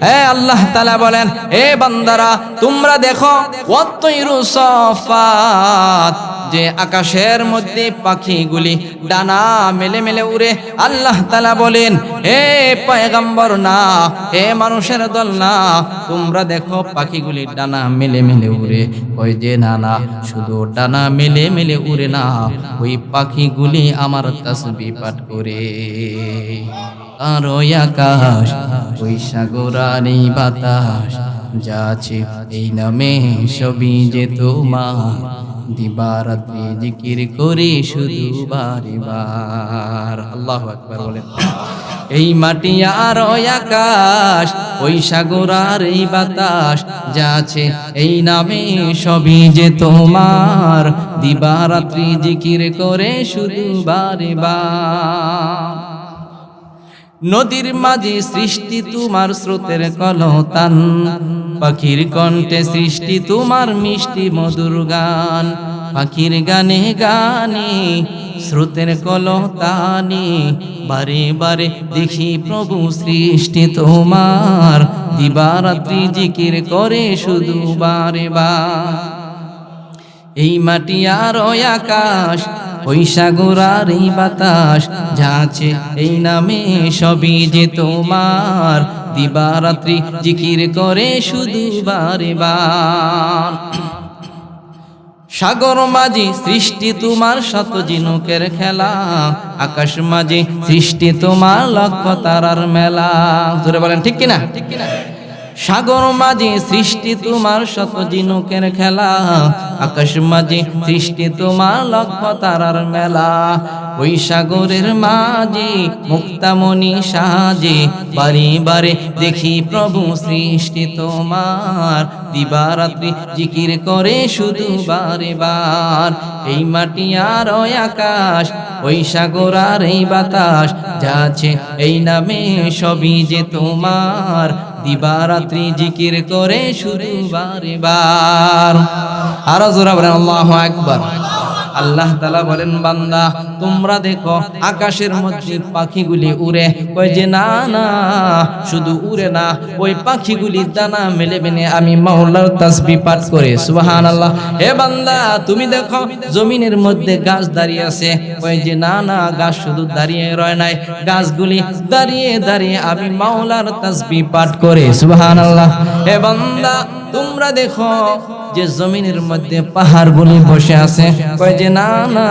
হে আল্লাহ তাআলা বলেন, হে বান্দারা তোমরা দেখো, ওয়াত-তায়রু সাফফাত, যে আকাশের মধ্যে পাখিগুলি ডানা মেলে মেলে উড়ে। আল্লাহ তাআলা বলেন, হে পয়গম্বর না, হে মানুষের দল না, তোমরা দেখো পাখিগুলি ডানা মেলে মেলে উড়ে। ওই যে না না, শুধু ডানা মেলে মেলে উড়ে না, ওই পাখিগুলি আমার তাসবিহ পাঠ করে। আর ওই আকাশ, ওই সাগর আর এই বাতাস, যা আছে এই নামে সবই যে তোমার, দিবারাত্রি জিকির করে শুধু বারে বার। আল্লাহু আকবার বলেন। এই মাটি আর ওই আকাশ, ওই সাগর আর এই বাতাস, যা আছে এই নামে সবই যে তোমার, দিবারাত্রি জিকির করে শুধু বারে বার। নদীর মাঝে সৃষ্টি তোমার স্রোতের কলতান, পাখির কণ্ঠে সৃষ্টি তোমার মিষ্টি মধুর গান। পাখির গানে গানে স্রোতের কলতানে, বারে বারে দেখি প্রভু সৃষ্টি তোমার, দিবারাত্রি জিকির করে শুধু বারে বার। এই মাটি আর ওই আকাশ, ওই সাগর আর এই বাতাস, যা আছে এই নামে সবই যে তোমার, দিবারাত্রি জিকির করে শুধু বারে বার। সাগর মাঝে সৃষ্টি তোমার শত ঝিনুকের খেলা, আকাশ মাঝে সৃষ্টি তোমার লক্ষ তারার মেলা। জোরে বলেন ঠিক কিনা? সাগর মাঝে সৃষ্টি তোমার শত ঝিনুকের খেলা, আকাশ মাঝে সৃষ্টি তোমার লক্ষ তারার মেলা। ওই সাগরের মাঝে মুক্তামণি সাজে, বারে বারে দেখি প্রভু সৃষ্টি তোমার, দিবারাত্রি জিকির করে শুধু বারে বার। এই মাটি আর ওই আকাশ, ওই সাগর আর এই বাতাস, যা আছে এই নামে সবই যে তোমার, দিবারাত্রি জিকির করে শুধু বারে বার। আরো জোরে বলেন আল্লাহু আকবার। আল্লাহ তাআলা বলেন, বান্দা তোমরা দেখো আকাশের মধ্যে পাখিগুলি উড়ে, কয় যে না না, শুধু উড়ে না, ওই পাখিগুলি দানা মেলে মেলে আমি মাওলার তাসবিহ পাঠ করে। সুবহানাল্লাহ। হে বান্দা তুমি দেখো জমিনের মধ্যে গাছ দাঁড়িয়ে আছে, কয় যে না না, গাছ শুধু দাঁড়িয়ে রয় নাই, গাছগুলি দাঁড়িয়ে দাঁড়িয়ে আমি মাওলার তাসবিহ পাঠ করে। সুবহানাল্লাহ। হে বান্দা তোমরা দেখো যে জমিনের মধ্যে পাহাড়গুলি বসে আছে, কয় যে না না,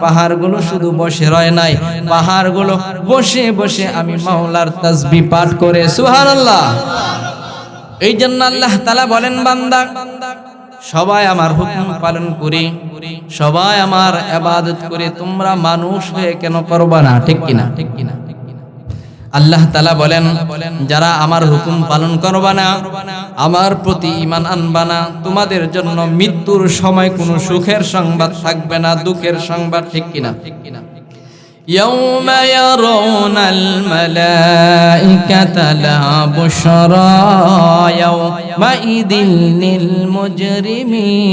পাহাড়গুলো শুধু বসে রয় নাই, পাহাড়গুলো বসে বসে আমি মাওলার তাসবিহ পাঠ করে। সুবহানাল্লাহ। এই জন্য আল্লাহ তাআলা বলেন, বান্দা সবাই আমার হুকুম পালন করে, সবাই আমার ইবাদত করে, তোমরা মানুষ হয়ে কেন করবা না? ঠিক কিনা? ঠিক কিনা? আল্লাহ তাআলা বলেন, যারা আমার হুকুম পালন করবা না, আমার প্রতি ঈমান আনবা না, তোমাদের জন্য মৃত্যুর সময় কোনো সুখের সংবাদ থাকবে না, দুঃখের সংবাদ। ঠিক কিনা? ইয়াউমা ইয়ারাউনাল মালাইকাতা লা বুশরা ইয়াউমাইদিন লিল মুজরিমিন।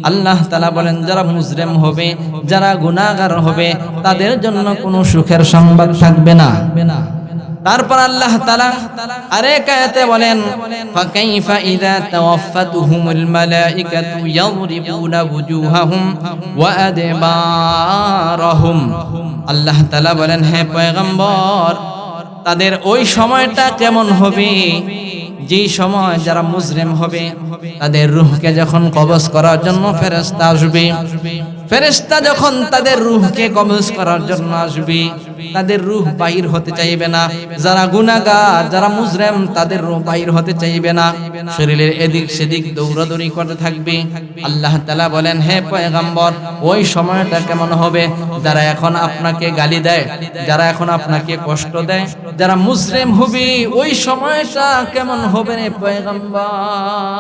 আল্লাহ তাআলা বলেন, যারা মুজরিম হবে, যারা গুনাহগার হবে, তাদের জন্য কোনো সুখের সংবাদ থাকবে না। তারপর আল্লাহ তাআলা আরেক আয়াতে বলেন, ফাকাইফা ইযা তাওয়াফাতুহুমুল মালাইকাতু ইয়াদরিবুনা বুজুহাহুম ওয়া আদবারহুম। আল্লাহ তাআলা বলেন, হে পয়গম্বর, তাদের ওই সময়টা কেমন হবে, যেই সময় যারা মুজরিম হবে তাদের রূহকে যখন কবজ করার জন্য ফেরেশতা আসবে, ফেরেশতা যখন তাদের রূহকে কবজ করার জন্য আসবে, তাদের রূহ বাহির হতে চাইবে না। যারা গুনাহগার, যারা মুজরিম, তাদের রূহ বাহির হতে চাইবে না, শরীরের এদিক সেদিক দৌড়াদৌড়ি করতে থাকবে। আল্লাহ তাআলা বলেন, হে পয়গম্বর, ওই সময়টা কেমন হবে, যারা এখন আপনাকে গালি দেয়, যারা এখন আপনাকে কষ্ট দেয়, যারা মুজরিম হবে, ওই সময়টা কেমন হবে রে পয়গম্বর?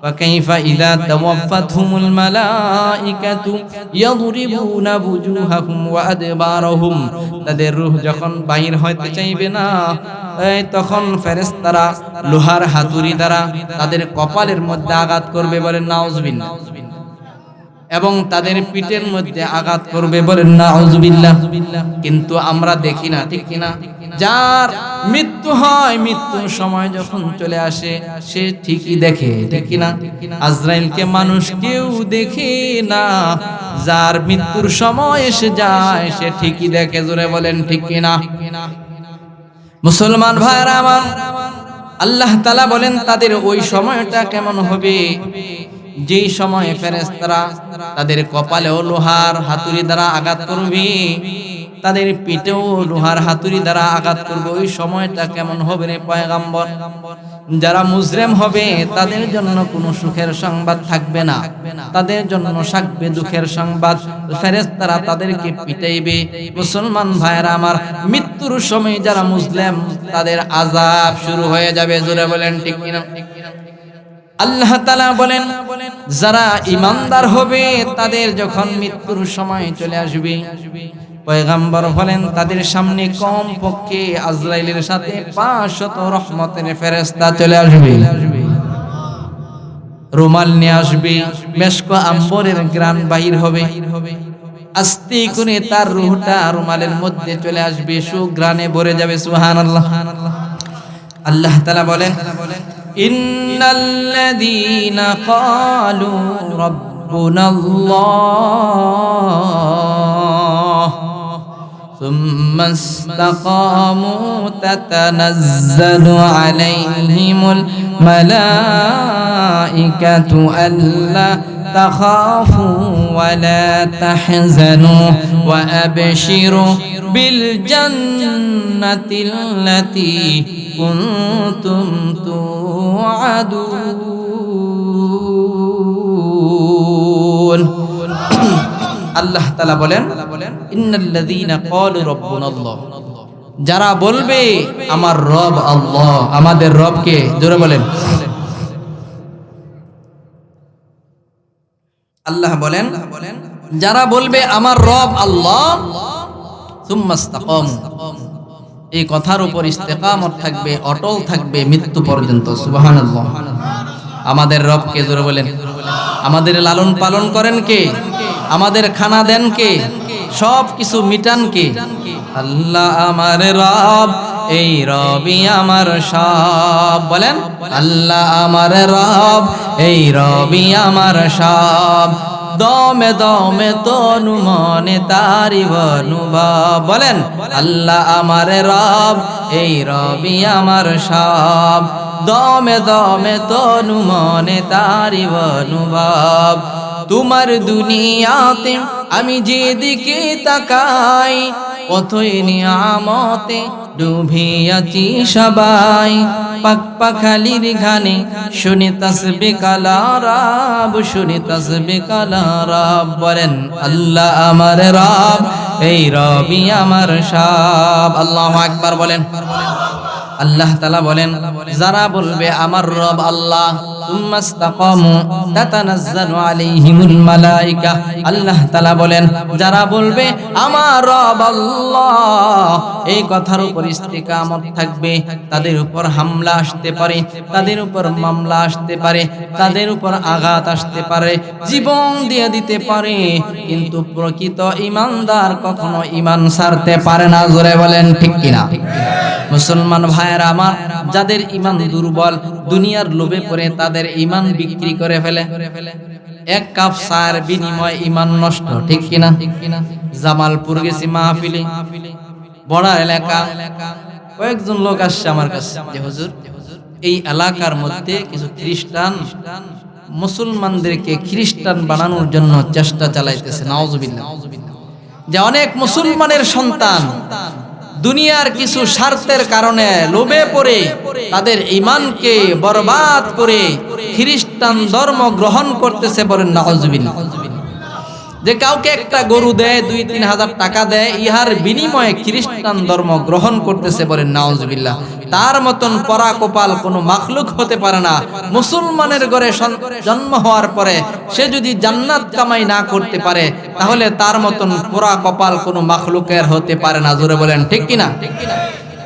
ফাকাইফা ইযা তাওয়াফাতহুমুল মালাইকাতু ইয়াদরিবুনা বুজুহাহুম ওয়া আদবারহুম। তাদের রূহ যখন বাহির হতে চাইবে না, তখন ফেরেশতারা লোহার হাতুড়ি দ্বারা তাদের কপালের মধ্যে আঘাত করবে, বলেন নাউজুবিল্লাহ, এবং তাদের পিঠের মধ্যে আঘাত করবে, বলেন নাউজুবিল্লাহ। কিন্তু আমরা দেখি না, ঠিক কিনা? যার মৃত্যু হয়, মৃত্যুর সময় যখন চলে আসে, সে ঠিকই দেখে, ঠিক কিনা? আজরাইলকে মানুষ কেউ দেখে না, যার মৃত্যুর সময় এসে যায় সে ঠিকই দেখে। জোরে বলেন ঠিক কিনা? মুসলমান ভাইরা আমার, আল্লাহ তাআলা বলেন, তাদের ওই সময়টা কেমন হবে, যেই সময়ে ফেরেশতারা তাদের কপালেও লোহার হাতুড়ি দ্বারা আঘাত করবে, তাদের পিঠেও লোহার হাতুড়ি দ্বারা আঘাত করবে। ওই সময়টা কেমন হবে রে পয়গম্বর? যারা মুজরিম হবে তাদের জন্য কোনো সুখের সংবাদ থাকবে না, তাদের জন্য থাকবে দুঃখের সংবাদ। ফেরেশতারা তাদেরকে পিটাইবে। মুসলমান ভাইরা আমার, মৃত্যুর সময় যারা মুসলিম তাদের আযাব শুরু হয়ে যাবে। জোরে বলেন ঠিক কিনা? আল্লাহ তাআলা বলেন যারা ঈমানদার হবে তাদের যখন মৃত্যুর সময় চলে আসবে, পয়গম্বর বলেন তাদের সামনে কম পক্ষে আজরাইলের সাথে 500 রহমতের ফেরেশতা চলে আসবে, রুমাল নিয়ে আসবে, মেশক আম্বরের ঘ্রাণ বাহির হবে, আস্তে করে তার রূহটা রুমালের মধ্যে চলে আসবে, সুঘ্রাণে ভরে যাবে। সুবহানাল্লাহ। আল্লাহ তাআলা বলেন ইন্নাল্লাযীনা ক্বালু রাব্বুনাল্লাহ সুম্মা ইসতাকামু তাতানাজ্জালু আলাইহিমুল মালাইকাতু আল্লা তাখাফু ওয়া লা তাহজানু ওয়া আবশিরু বিল জান্নাতিল্লাতী কুনতুম তুআদুন। আল্লাহ তাআলা বলেন ইন্নাল্লাযীনা ক্বালু রাব্বুনাল্লাহ, যারা বলবে আমার রব আল্লাহ, আমাদের রবকে, জোরে বলেন। আল্লাহ বলেন যারা বলবে আমার রব আল্লাহ, সুম্মা ইসতাকামু, এই কথার উপর ইস্তেকামত থাকবে, অটল থাকবে মৃত্যু পর্যন্ত। সুবহানাল্লাহ। আমাদের রবকে, জোরে বলেন। আমাদের লালন পালন করেন কে? আমাদের খানা দেন কে? সব কিছু মিটান কে? আল্লাহ আমার রব, এই রবই আমার সব। বলেন আল্লাহ আমার রব, এই রবই আমার সব। দমে দমে তনু মনে তারি অনুভব। বলেন আল্লাহ আমার রব, এই রবই আমার সব। দমে দমে তনু মনে তারি অনুভব। তোমার দুনিয়াতে আমি যেদিকে তাকাই, অথই নিয়ামতে ডুবিয়াছি সবাই। পাক পাখালির ঘানে শুনি তাসবিহ কালারাব, শুনি তাসবিহ কালারাব। বলেন আল্লাহ আমার রব, এই রবই আমার সব। আল্লাহু আকবার বলেন। আল্লাহ তাআলা বলেন যারা বলবে আমার রব আল্লাহ, সুম্মা ইসতাকামু তাতানাজ্জালু আলাইহিমুল মালাইকা, আল্লাহ তাআলা বলেন যারা বলবে আমার রব আল্লাহ, এই কথার উপর ইস্তিকামত থাকবে, তাদের উপর হামলা আসতে পারে, তাদের উপর মামলা আসতে পারে, তাদের উপর আঘাত আসতে পারে, জীবন দিয়ে দিতে পারে, কিন্তু প্রকৃত ঈমানদার কখনো ঈমান ছাড়তে পারে না। জোরে বলেন ঠিক কিনা? মুসলমান ভাইয়েরা আমার, যাদের ঈমান দুর্বল, দুনিয়ার লোভে পড়ে তাদের ঈমান বিক্রি করে ফেলে। এক কাপ চার বিনিময়ে ঈমান নষ্ট, ঠিক কিনা? জামালপুর গেছি মাহফিলে, বড় এলাকা, কয়েকজন লোক আসছে আমার কাছে যে হুজুর, এই এলাকার মধ্যে কিছু খ্রিস্টান মুসলমানদেরকে খ্রিস্টান বানানোর জন্য চেষ্টা চালাইতেছে। নাউজুবিল্লাহ। যে অনেক মুসলমানের সন্তান দুনিয়ার কিছু স্বার্থের কারণে লোভে পড়ে তাদের ঈমানকে বরবাদ করে খ্রিস্টান ধর্ম গ্রহণ করতেছে। বলেন নাউজুবিল্লাহ। যে কাউকে একটা গরু দেয়, 2-3 হাজার টাকা দেয়, ইহার বিনিময়ে খ্রিস্টান ধর্ম গ্রহণ করতেছে। বলেন নাউজুবিল্লাহ। তার মতন পরা কপাল কোনো মাখলুক হতে পারে না। মুসলমানের ঘরে জন্ম হওয়ার পরে সে যদি জান্নাত কামাই না করতে পারে, তাহলে তার মতন পরা কপাল কোনো মাখলুকের হতে পারে না। জোরে বলেন ঠিক কিনা?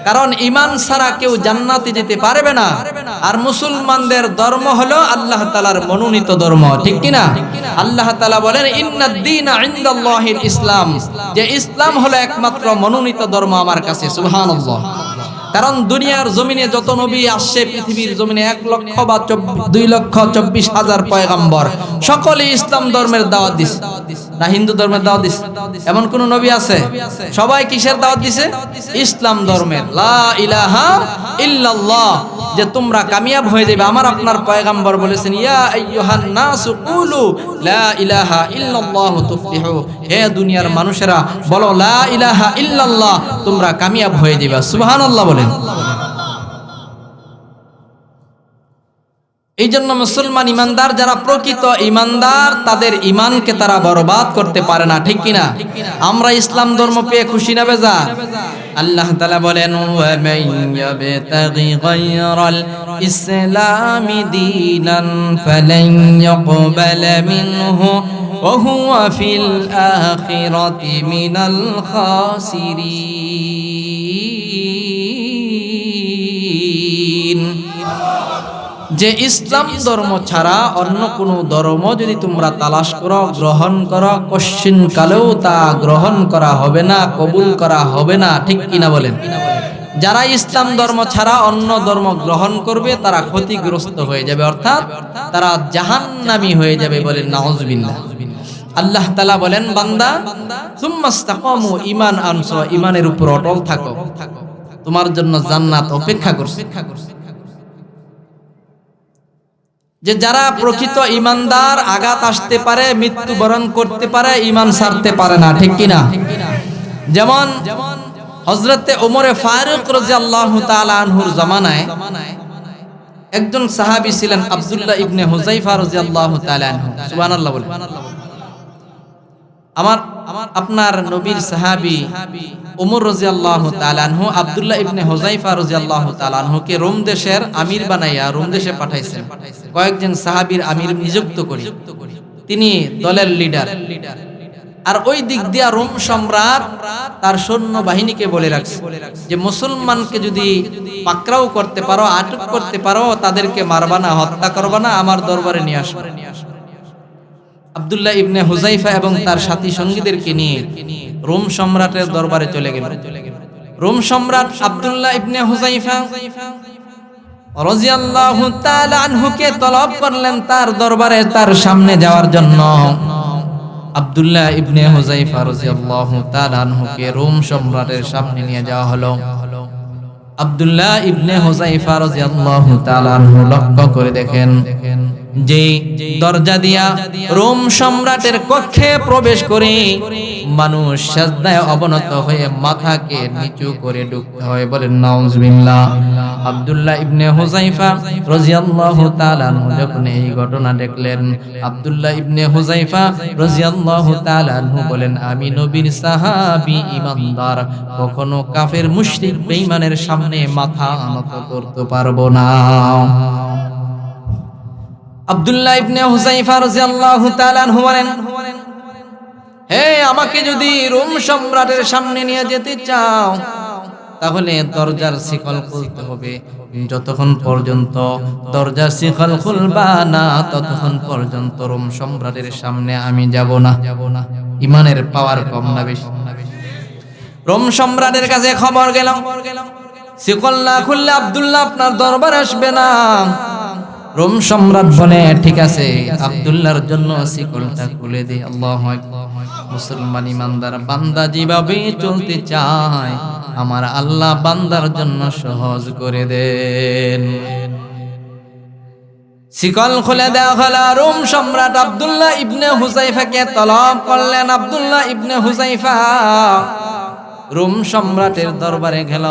কারণ ঈমান ছাড়া কেউ জান্নাতে যেতে পারবে না। আর মুসলমানদের ধর্ম হলো আল্লাহ তাআলার মনোনীত ধর্ম, ঠিক কিনা? আল্লাহ তাআলা বলেন ইন্নাদ দীনা ইনদাল্লাহিল ইসলাম, যে ইসলাম হলো একমাত্র মনোনীত ধর্ম আমার কাছে। সুবহানাল্লাহ। কারণ দুনিয়ার জমিনে যত নবী আসছে, পৃথিবীর জমিনে 1,02,24,000 পয়গম্বর, সকলে ইসলাম ধর্মের দাওয়াত দিছে, না হিন্দু ধর্মের দাওয়াত দিছে? এমন কোন নবী আছে? সবাই কিসের দাওয়াত দিছে? ইসলাম ধর্মের। লা ইলাহা ইল্লাল্লাহ, যে তোমরা কামিয়াব হয়ে যাবে। আমার আপনার পয়গম্বর বলেছেন ইয়া আইয়ুহান নাসু কুলু লা ইলাহা ইল্লাল্লাহ তুফলিহু, হে দুনিয়ার মানুষেরা বলো লা ইলাহা ইল্লাল্লাহ, তোমরা কামিয়াব হয়ে যাবে। সুবহানাল্লাহ বলেন। এই জন্য মুসলমান ইমানদার যারা প্রকৃত ইমানদার, তাদের ইমানকে তারা বরবাদ করতে পারে না, ঠিক কিনা? আমরা ইসলাম ধর্ম পেয়ে খুশি না বেজার? আল্লাহ তাআলা বলেন ওয়া মান ইয়াবতাগি গায়রাল ইসলামি দীনান ফালান ইয়াকবালা মিনহু ওয়া হুয়া ফিল আখিরাতি মিনাল খাসিরিন। যে ইসলাম ধর্ম ছাড়া অন্য কোনো ধর্ম যদি তোমরা তালাশ করো, গ্রহণ করো, কোশ্চিন কালেও তা গ্রহণ করা হবে না, কবুল করা হবে না, ঠিক কিনা বলেন? যারা ইসলাম ধর্ম ছাড়া অন্য ধর্ম গ্রহণ করবে তারা ক্ষতিগ্রস্ত হয়ে যাবে, অর্থাৎ তারা জাহান্নামী হয়ে যাবে, বলেন নাউজুবিল্লাহ। আল্লাহ তাআলা বলেন বান্দা সুম্মাস্তাকামু, ঈমান আনছো, ঈমানের উপর অটল থাকো, তোমার জন্য জান্নাত অপেক্ষা করছে। যে যারা প্রকৃত ইমানদার আঘাত আসতে পারে, মৃত্যুবরণ করতে পারে, ঈমান ছাড়তে পারে না, ঠিক কিনা? যেমন হযরতে ওমরে ফারুক রাদিয়াল্লাহু তাআলা আনহুর জামানায় একজন সাহাবী ছিলেন আব্দুল্লাহ ইবনে হুযায়ফা রাদিয়াল্লাহু তাআলা আনহু। সুবহানাল্লাহ বলেন। আপনার নবীর সাহাবী ওমর রাদিয়াল্লাহু তাআলা আনহু আব্দুল্লাহ ইবনে হুযায়ফা রাদিয়াল্লাহু তাআলা আনহুকে রোম দেশের আমির বানাইয়া রোম দেশে পাঠাইছেন, কয়েকজন সাহাবীর আমির নিযুক্ত করে। তিনি দলের লিডার। আর ওই দিক দিয়া রোম সম্রাট তার সৈন্য বাহিনীকে বলে রাখছে যে মুসলমানকে যদি পাকড়াও করতে পারো, আটক করতে পারো, তাদেরকে মারবা না, হত্যা করবা না, আমার দরবারে নিয়ে আসবে। আব্দুল্লাহ ইবনে হুযায়ফা এবং তার সাথী সঙ্গীদেরকে নিয়ে রোম সম্রাটের দরবারে চলে গেল। রোম সম্রাট আব্দুল্লাহ ইবনে হুযায়ফা রাদিয়াল্লাহু তাআলা আনহুকে তলব করলেন তার দরবারে, তার সামনে যাওয়ার জন্য। আব্দুল্লাহ ইবনে হুযায়ফা রাদিয়াল্লাহু তাআলা আনহুকে রোম সম্রাটের সামনে নিয়ে যাওয়া হলো। আব্দুল্লাহ ইবনে হুযায়ফা রাদিয়াল্লাহু তাআলা আনহু লক্ষ্য করে দেখেন যে দরজা দিয়া রোম সম্রাটের কক্ষে প্রবেশ করে মানুষ সিজদায় অবনত হয়ে মাথাকে নিচু করে ঢুকতে হয়, বলেন নাউজুবিল্লাহ। আব্দুল্লাহ ইবনে হুযায়ফা রাদিয়াল্লাহু তাআলা আনহু যখন এই ঘটনা দেখলেন, আব্দুল্লাহ ইবনে হুযায়ফা রাদিয়াল্লাহু তাআলা আনহু বলেন, আমি নবীর সাহাবী ইমানদার, কখনো কাফের মুশরিক বেঈমানের সামনে মাথা নত করতে পারবো না। আব্দুল্লাহ ইবনে হুযায়ফা রাদিয়াল্লাহু তাআলা আনহু বলেন, হে, আমাকে যদি রোম সম্রাটের সামনে নিয়ে যেতে চাও তাহলে দরজার শিকল খুলতে হবে। যতক্ষণ পর্যন্ত দরজার শিকল খুলবা না ততক্ষণ পর্যন্ত রোম সম্রাটের সামনে আমি যাব না। ইমানের পাওয়ার কম না বেশি? রোম সম্রাটের কাছে খবর গেল, শিকল না খুললে আব্দুল্লাহ আপনার দরবার আসবে না। রোম সম্রাট বলে, ঠিক আছে, আব্দুল্লাহর জন্য শিকলটা খুলে দে। আল্লাহু আকবার। মুসলমান ইমানদার বান্দা যেভাবে চলতে চায় আমার আল্লাহ বান্দার জন্য সহজ করে দেন। শিকল খুলে দেওয়া হলো। রোম সম্রাট আব্দুল্লাহ ইবনে হুযায়ফাকে তলব করলেন। আব্দুল্লাহ ইবনে হুযায়ফা রোম সম্রাটের দরবারে গেল।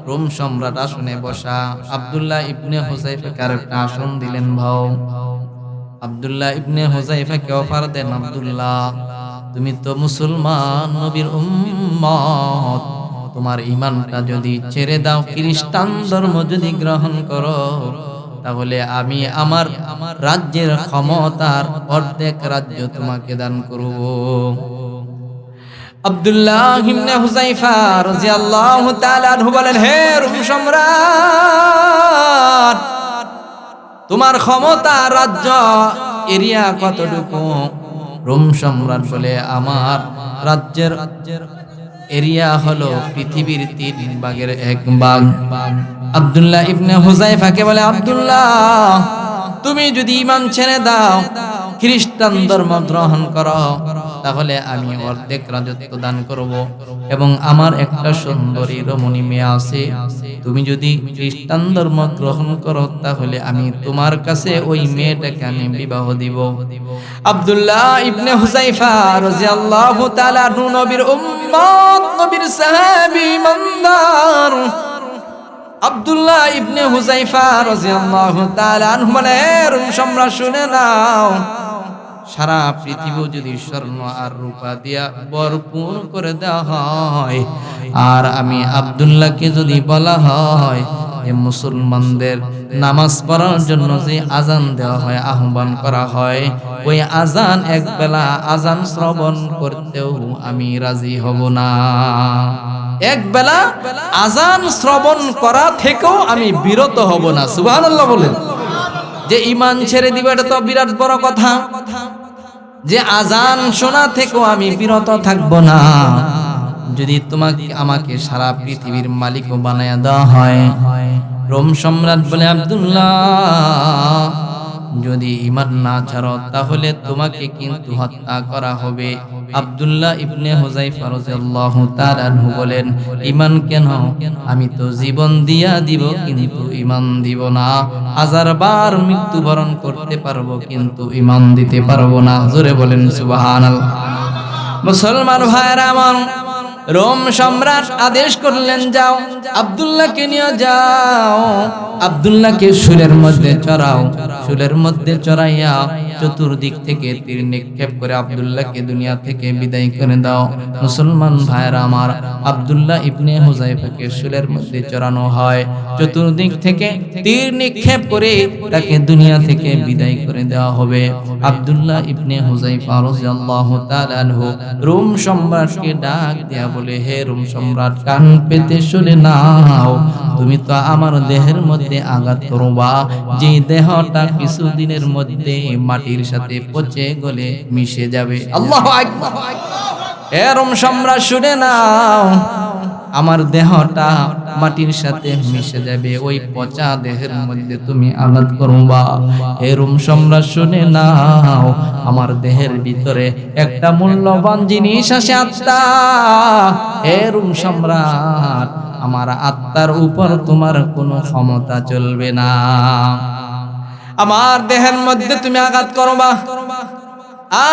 রোম সম্রাট আসনে বসা। আব্দুল্লাহ ইবনে হুযায়ফাকে একটা আসন দিলেন। ভাও আব্দুল্লাহ ইবনে হুযায়ফাকে অফার দেন, আব্দুল্লাহ তুমি তো মুসলমান, নবীর উম্মত, তোমার ঈমানটা যদি ছেড়ে দাও, খ্রিস্টান ধর্ম যদি গ্রহণ করো, তাহলে আমি আমার রাজ্যের ক্ষমতার অর্ধেক রাজ্য তোমাকে দান করব। আব্দুল্লাহ ইবনে হুযায়ফা রাদিয়াল্লাহু তাআলা আনহু বলেন, হে রোম সম্রাট, তোমার ক্ষমতা, রাজ্য, এরিয়া কতটুকু? রোম সম্রাট বলে, আমার রাজ্যের এরিয়া হলো পৃথিবীর 3 ভাগের 1 ভাগ। আব্দুল্লাহ ইবনে হুযায়ফাকে বলে, আব্দুল্লাহ তুমি যদি ঈমান ছেড়ে দাও, খ্রিস্টান ধর্ম গ্রহণ করো, তাহলে আমি অর্ধেক রাজত্ব দান করব। এবং আমার একটা সুন্দরী রমণী মেয়ে আছে, তুমি যদি খ্রিস্টান ধর্ম গ্রহণ করো তাহলে আমি তোমার কাছে ওই মেয়েটাকে আমি বিবাহ দিব। আব্দুল্লাহ ইবনে হুযায়ফা রাদিয়াল্লাহু তাআলা নবীর উম্মত, নবীর সাহাবী ইমানদার আব্দুল্লাহ ইবনে হুযায়ফা রাদিয়াল্লাহু তাআলা আনহু বলেন, সম্রাট শুনে নাও, সারা পৃথিবী যদি স্বর্ণ আর রূপা দিয়া ভরপুর করে দেওয়া হয়, আর আমি আব্দুল্লাহকে যদি বলা হয় যে মুসলমানদের নামাজ পড়ার জন্য যে আজান দেওয়া হয়, আহ্বান করা হয়, ওই আজান এক বেলা আজান শ্রবণ করতেও আমি রাজি হব না। এক বেলা আজান শ্রবণ করা থেকেও আমি বিরত হব না। সুবহানাল্লাহ বলেন। যে ঈমান ছেড়ে দিবে এটা তো বিরাট বড় কথা। যে আজান শোনা থেকেও আমি বিরত থাকব না। যদি তোমাকে আমাকে সারা পৃথিবীর মালিকও বানায়া দেওয়া হয়, রোম সম্রাট বলে, আব্দুল্লাহ যদি ঈমান না ছাড়ো তাহলে তোমাকে কিন্তু হত্যা করা হবে। আব্দুল্লাহ ইবনে হুযায়ফা রাদিয়াল্লাহু তাআলা আনহু বলেন, ঈমান কেন? আমি তো জীবন দিয়া দিব কিন্তু ঈমান দিব না। হাজারবার মৃত্যুবরণ করতে পারবো কিন্তু ঈমান দিতে পারবো না। জোরে বলেন সুবহানাল্লাহ। মুসলমান ভাইরা আমার, রোম সম্রাট আদেশ করলেন, যাও আব্দুল্লাহকে নিয়ে যাও, আব্দুল্লাহকে শুলের মধ্যে চড়াও। শুলের মধ্যে চড়াইয়া চতুর্দিক থেকে তীর নিক্ষেপ করে আব্দুল্লাহকে দুনিয়া থেকে বিদায় করে দাও। মুসলমান ভাইরা আমার, আব্দুল্লাহ ইবনে হুযায়ফাকে শুলের মধ্যে চড়ানো হয়, চতুর্দিক থেকে তীর নিক্ষেপ করে তাকে দুনিয়া থেকে বিদায় করে দেওয়া হবে। আব্দুল্লাহ ইবনে হুযায়ফা রাদিয়াল্লাহু তাআলা আনহু রোম সম্রাটকে ডাক দেয়া বলে, হে রোম সম্রাট, কান পেতে শুনে নাও, তুমি তো আমার দেহের মধ্যে আঘাত করবা, যে দেহটা কিছুদিনের মধ্যে মাটির সাথে পচে গলে মিশে যাবে। আল্লাহু আকবার। হে রোম সম্রাট শুনে নাও, আমার দেহটা মাটির সাথে মিশে যাবে, ওই পচা দেহের মধ্যে তুমি আঘাত করবা। হে রোম সম্রাট শুনে নাও, আমার দেহের ভিতরে একটা মূল্যবান জিনিস আছে, আত্মা। হে রোম সম্রাট, আমার আত্মার উপর তোমার কোনো ক্ষমতা চলবে না। আমার দেহের মধ্যে তুমি আঘাত করবা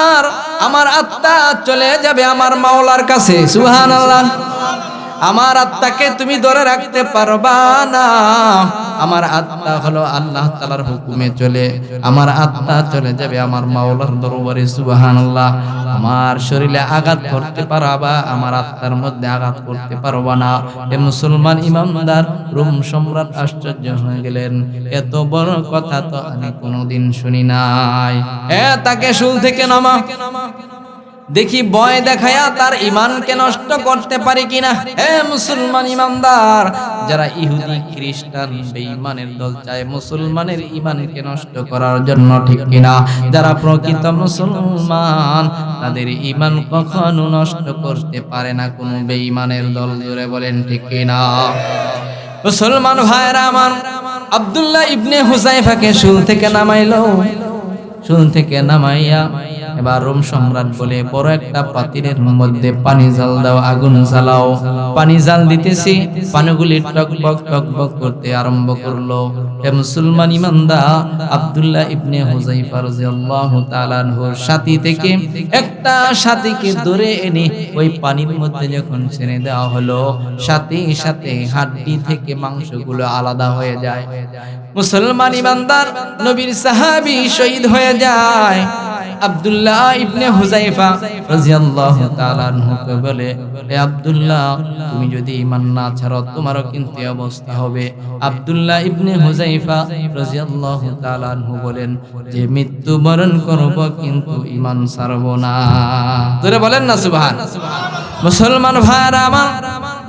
আর আমার আত্মা চলে যাবে আমার মাওলার কাছে। সুবহানাল্লাহ। আমার আত্মাকে তুমি ধরে রাখতে পারবা না। আমার আত্মা হলো আল্লাহ তাআলার হুকুমে চলে, আমার আত্মা চলে যাবে আমার মাওলার দরবারে। সুবহানাল্লাহ। আমার শরীরে আঘাত করতে পারবা, আমার আত্মার মধ্যে আঘাত করতে পারবা না। এ মুসলমান ইমানদার রোম সম্রাট আশ্চর্য হয়ে গেলেন, এত বড় কথা তো আমি কোনোদিন শুনি নাই। তাকে শুল থেকে নামা, দেখি ভয় দেখায়া তার ঈমানকে নষ্ট করতে পারি কিনা। হে মুসলমান ইমানদার, যারা ইহুদি খ্রিস্টান বেঈমানের দল চায় মুসলমানের ঈমানকে নষ্ট করার জন্য, ঠিক কিনা? যারা প্রকৃত মুসলমান তাদের ঈমান কখনো নষ্ট করতে পারে না কোন বেঈমানের দল। জোরে বলেন ঠিক কিনা? মুসলমান ভাইরা আমার, আব্দুল্লাহ ইবনে হুযায়ফাকে শুল থেকে নামাইলো। শুল থেকে নামাইয়া এবার রোম সম্রাট বলে, বড় একটা পাতিলের মধ্যে পানি জাল দাও, আগুন জ্বালাও। পানি জাল দিতেছি, পানিগুলি টকবক টকবক করতে আরম্ভ করলো। হে মুসলমান ইমানদার, আব্দুল্লাহ ইবনে হুযায়ফা রাদিয়াল্লাহু তাআলা আনহুর সাথী থেকে একটা সাথীকে ধরে এনে ওই পানির মধ্যে যখন ছেড়ে দেওয়া হলো, সাথে সাথে হাড্ডি থেকে মাংসগুলো আলাদা হয়ে যায়। মুসলমান ইমানদার নবীর সাহাবী শহীদ হয়ে যায়। আব্দুল্লাহ ইবনে হুযায়ফা রাদিয়াল্লাহু তাআলা আনহুকে বলে, হে আব্দুল্লাহ, তুমি যদি ঈমান না ছাড়ো তোমারও কিন্তু এই অবস্থা হবে। আব্দুল্লাহ ইবনে হুযায়ফা রাদিয়াল্লাহু তাআলা আনহু বলেন যে মৃত্যুবরণ করব কিন্তু ঈমান ছাড়ব না। জোরে বলেন না সুবহানাল্লাহ। মুসলমান ভাইরা আমার,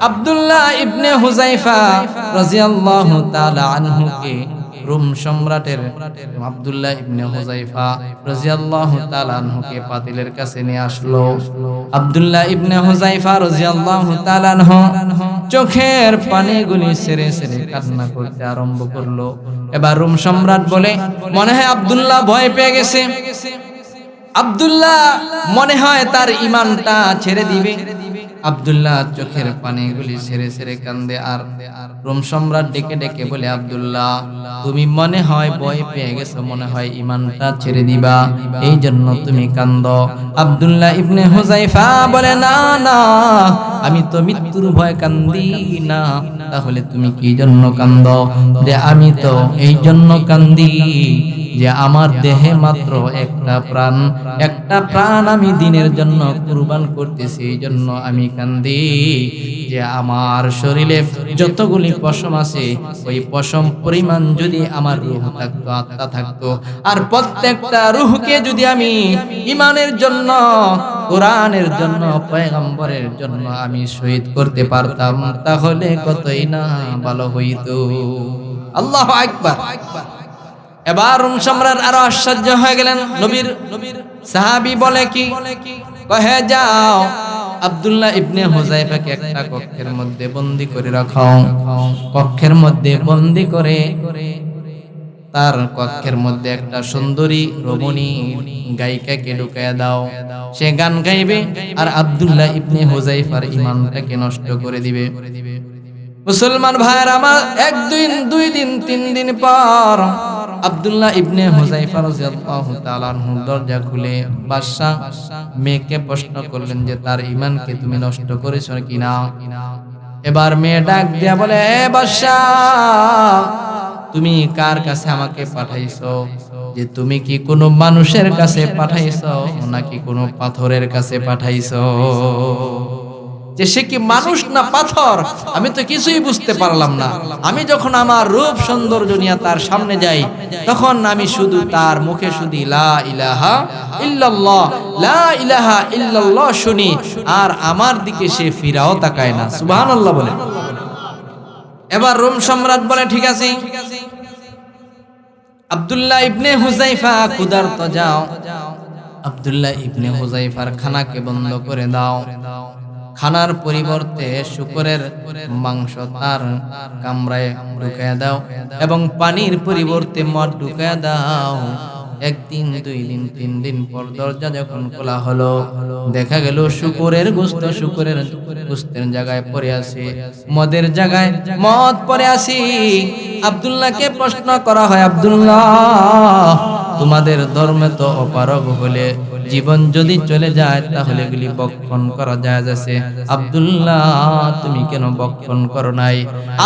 আব্দুল্লাহ ইবনে হুযায়ফা রাদিয়াল্লাহু তাআলা আনহুকে রোম সম্রাটের আব্দুল্লাহ ইবনে হুযায়ফা রাদিয়াল্লাহু তাআলা আনহুকে পাতিলের কাছে নিয়ে আসলো। আব্দুল্লাহ ইবনে হুযায়ফা রাদিয়াল্লাহু তাআলা আনহু চোখের পানিগুলি ছেড়ে ছেড়ে কান্না করতে আরম্ভ করলো। এবার রোম সম্রাট বলে, মনে হয় আব্দুল্লাহ ভয় পেয়ে গেছে। আব্দুল্লাহ মনে হয় তার ঈমানটা ছেড়ে দিবে। আব্দুল্লাহ চোখের পানিগুলি ছেড়ে ছেড়ে কান্দে। আর রোম সম্রাট ডেকে ডেকে বলে, আব্দুল্লাহ তুমি মনে হয় ভয় পেয়ে গেছো, মনে হয় ঈমানটা ছেড়ে দিবা, এই জন্য তুমি কান্দো। আব্দুল্লাহ ইবনে হুযায়ফা বলে, না না, আমি তো মৃত্যুর ভয় কান্দি না। তাহলে তুমি কি জন্য কান্দো? যে আমি তো এই জন্য কান্দি যে আমার দেহে মাত্র একটা প্রাণ আমি দ্বীনের জন্য কুরবান করতেছি, এই জন্য আমি কান্দি। যে আমার শরীরে যতগুলি পশম আছে, ওই পশম পরিমাণ যদি আমার রূহ থাকতো, আত্মা থাকতো, আর প্রত্যেকটা রূহকে যদি আমি ঈমানের জন্য, কোরআনের জন্য, পয়গম্বরের জন্য আমি শহীদ করতে পারতাম, তাহলে কতই না ভালো হইতো। আল্লাহু আকবার। এবার রোম সম্রাট আরো আশ্চর্য হয়ে গেলেন। নবীর সাহাবী বলে কি, কহে যাও আব্দুল্লাহ ইবনে হুযায়ফাকে একটা কক্ষের মধ্যে বন্দী করে রাখাও। কক্ষের মধ্যে বন্দী করে তার কক্ষের মধ্যে একটা সুন্দরী রমণী গায়িকাকে ঢুকায়া দাও। সে গান গাইবে আর আব্দুল্লাহ ইবনে হুযায়ফার ঈমানটাকে নষ্ট করে দিবে। মুসলমান ভাইয়ের আমার, দুই দিন তিন দিন পর আব্দুল্লাহ ইবনে হুযায়ফা রাদিয়াল্লাহু তাআলা আনহু দরজা খুলে বাদশা মেয়েকে প্রশ্ন করলেন যে তার ঈমানকে তুমি নষ্ট করেছো কিনা। এবার মেয়ে ডাক দিয়া বলে, এ বাদশা, তুমি কার কাছে আমাকে পাঠাইছো? যে তুমি কি কোনো মানুষের কাছে পাঠাইছো নাকি কোনো পাথরের কাছে পাঠাইছো? যে সে কি মানুষ না পাথর আমি তো কিছুই বুঝতে পারলাম না। আমি যখন আমার রূপ সৌন্দর্য নিয়ে তার সামনে যাই, তখন আমি শুধু তার মুখে শুধু লা ইলাহা ইল্লাল্লাহ, লা ইলাহা ইল্লাল্লাহ শুনি, আর আমার দিকে সে ফিরাও তাকায় না। সুবহানাল্লাহ বলে। এবার রোম সম্রাট বলে, ঠিক আছে, আব্দুল্লাহ ইবনে হুযায়ফা ক্ষুধার্ত, যাও আব্দুল্লাহ ইবনে হুযায়ফার খানাকে বন্ধ করে দাও। খানার পরিবর্তে শুকরের মাংস তার কামরায় ঢুকায়া দাও এবং পানির পরিবর্তে মদ ঢুকায়া দাও। একদিন, দুই দিন, তিন দিন পর দরজা যখন খোলা হলো, দেখা গেল শুকরের গোশতের জায়গায় পড়ে আছে মদের জায়গায় মদ পড়ে আছে। আব্দুল্লাহকে প্রশ্ন করা হয়, আব্দুল্লাহ তোমাদের ধর্মে তো অপারগ হলে জীবন যদি চলে যায় তাহলে এগুলি বক্ষণ করা যায় আছে, আব্দুল্লাহ তুমি কেন বক্ষণ করো নাই?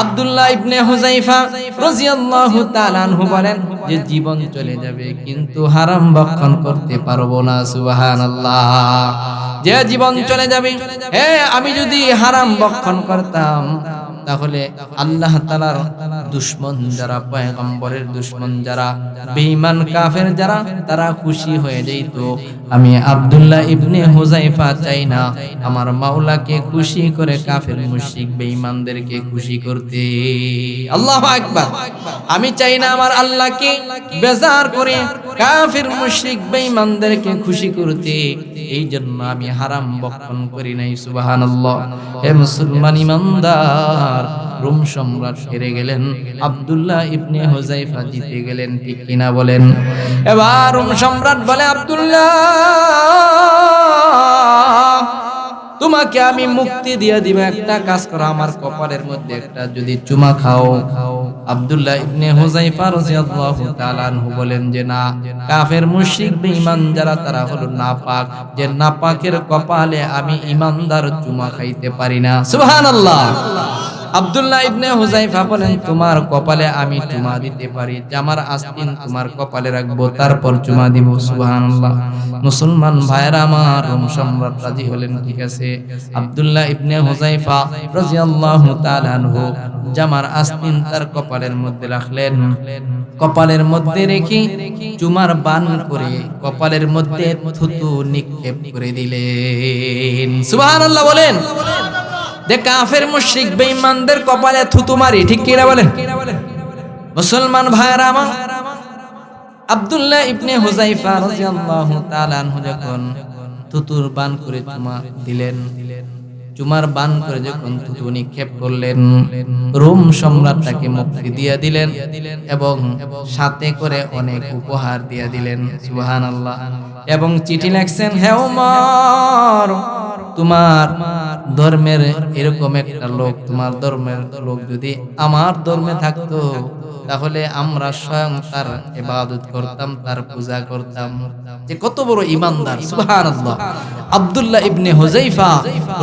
আব্দুল্লাহ ইবনে হুযায়ফা রাদিয়াল্লাহু তাআলা আনহু বলেন যে জীবন চলে যাবে কিন্তু হারাম বক্ষণ করতে পারবো না। সুবহানাল্লাহ। যে জীবন চলে যাবে, আমি যদি হারাম বক্ষণ করতাম তাহলে আল্লাহ তাআলার দুশমন যারা, পয়গম্বরের দুশমন যারা, বেঈমান কাফের যারা, তারা খুশি হয়ে যেত। আমি আব্দুল্লাহ ইবনে হুযায়ফা চাই না আমার মাওলাকে খুশি করে কাফের মুশরিক বেঈমানদেরকে খুশি করতে। আল্লাহু আকবার। আমি চাই না আমার আল্লাহকে বেজার করে কাফের মুশরিক বেঈমানদেরকে খুশি করতে, এই জন্য আমি হারাম বক্ষণ করি নাই। সুবহানাল্লাহ। হে মুসলমান ইমানদার, রোম সম্রাট হেরে গেলেন, আব্দুল্লাহ ইবনে হুযায়ফা জিতে গেলেন, ঠিক কিনা বলেন? এবার রোম সম্রাট বলে, আব্দুল্লাহ তোমাকে আমি মুক্তি দিয়ে দিব, একটা কাজ করো, আমার কপালের মধ্যে একটা যদি চুমা খাও। আব্দুল্লাহ ইবনে হুযায়ফা রাদিয়াল্লাহু তাআলা আনহু বলেন যে না, কাফের মুশরিক বেঈমান যারা তারা হলো নাপাক, যে নাপাকের কপালে আমি ঈমানদার চুমা খাইতে পারি না। সুবহানাল্লাহ। আব্দুল্লাহ ইবনে হুযায়ফা বলেন তোমার কপালে আমি চুমা দিতে পারি, জামার আস্তিন তোমার কপালে রাখবো, তারপর চুমা দিব। সুবহানাল্লাহ। মুসলমান ভাইরা আমার, রোম সম্রাট রাজি হলেন, ঠিক আছে। আব্দুল্লাহ ইবনে হুযায়ফা রাদিয়াল্লাহু তাআলা আনহু জামার আস্তিন তার কপালের মধ্যে রাখলেন। কপালের মধ্যে রেখে চুমার বান করে কপালের মধ্যে থুতু নিক্ষেপ করে দিলেন। সুবহানাল্লাহ বলেন। যে কাফের মুশরিক বেঈমানদের কপালে থুতু মারি, ঠিক কিনা বলেন? মুসলমান ভাইরা আমার, আব্দুল্লাহ ইবনে হুযায়ফা রাদিয়াল্লাহু তাআলা আনহু যখন থুতুর বান করে চুমা দিলেন, চুমার বান করে যখন থুতু নিক্ষেপ করলেন, রোম সম্রাট তাকে মুক্তি দিয়ে দিলেন এবং সাথে করে অনেক উপহার দিয়ে দিলেন। সুবহানাল্লাহ। এবং চিঠি লিখছেন, হে ওমর, তোমার ধর্মের এরকম একটা লোক, তোমার ধর্মের লোক যদি আমার ধর্মে থাকতো তাহলে আমরা স্বয়ং তার ইবাদত করতাম, তার পূজা করতাম। যে কত বড় ঈমানদার! সুবহানাল্লাহ। আব্দুল্লাহ ইবনে হুযায়ফা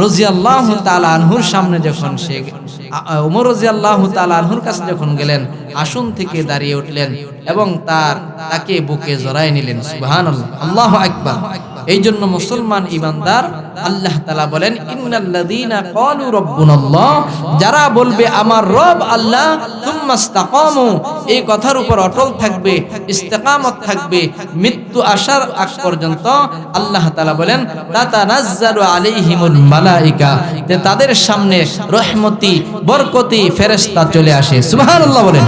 রাদিয়াল্লাহু তাআলা আনহুর সামনে যখন সে ওমর রাদিয়াল্লাহু তাআলা আনহুর কাছে যখন গেলেন, আসন থেকে দাঁড়িয়ে উঠলেন এবং তাকে বুকে জড়ায় নিলেন। সুবহানাল্লাহ, আল্লাহু আকবার। এই জন্য মুসলমান ঈমানদার, আল্লাহ তাআলা বলেন, ইন্নাল্লাযীনা ক্বালু রাব্বুনাল্লাহ, যারা বলবে আমার রব আল্লাহ, সুম্মা ইসতাকামু, এই কথার উপর অটল থাকবে, ইস্তিকামত থাকবে মৃত্যু আসার আগ পর্যন্ত, আল্লাহ তাআলা বলেন তাতানাজ্জালু আলাইহিমুল মালায়েকা, যে তাদের সামনে রহমতি বরকতি ফেরেশতা চলে আসে। সুবহানাল্লাহ বলেন।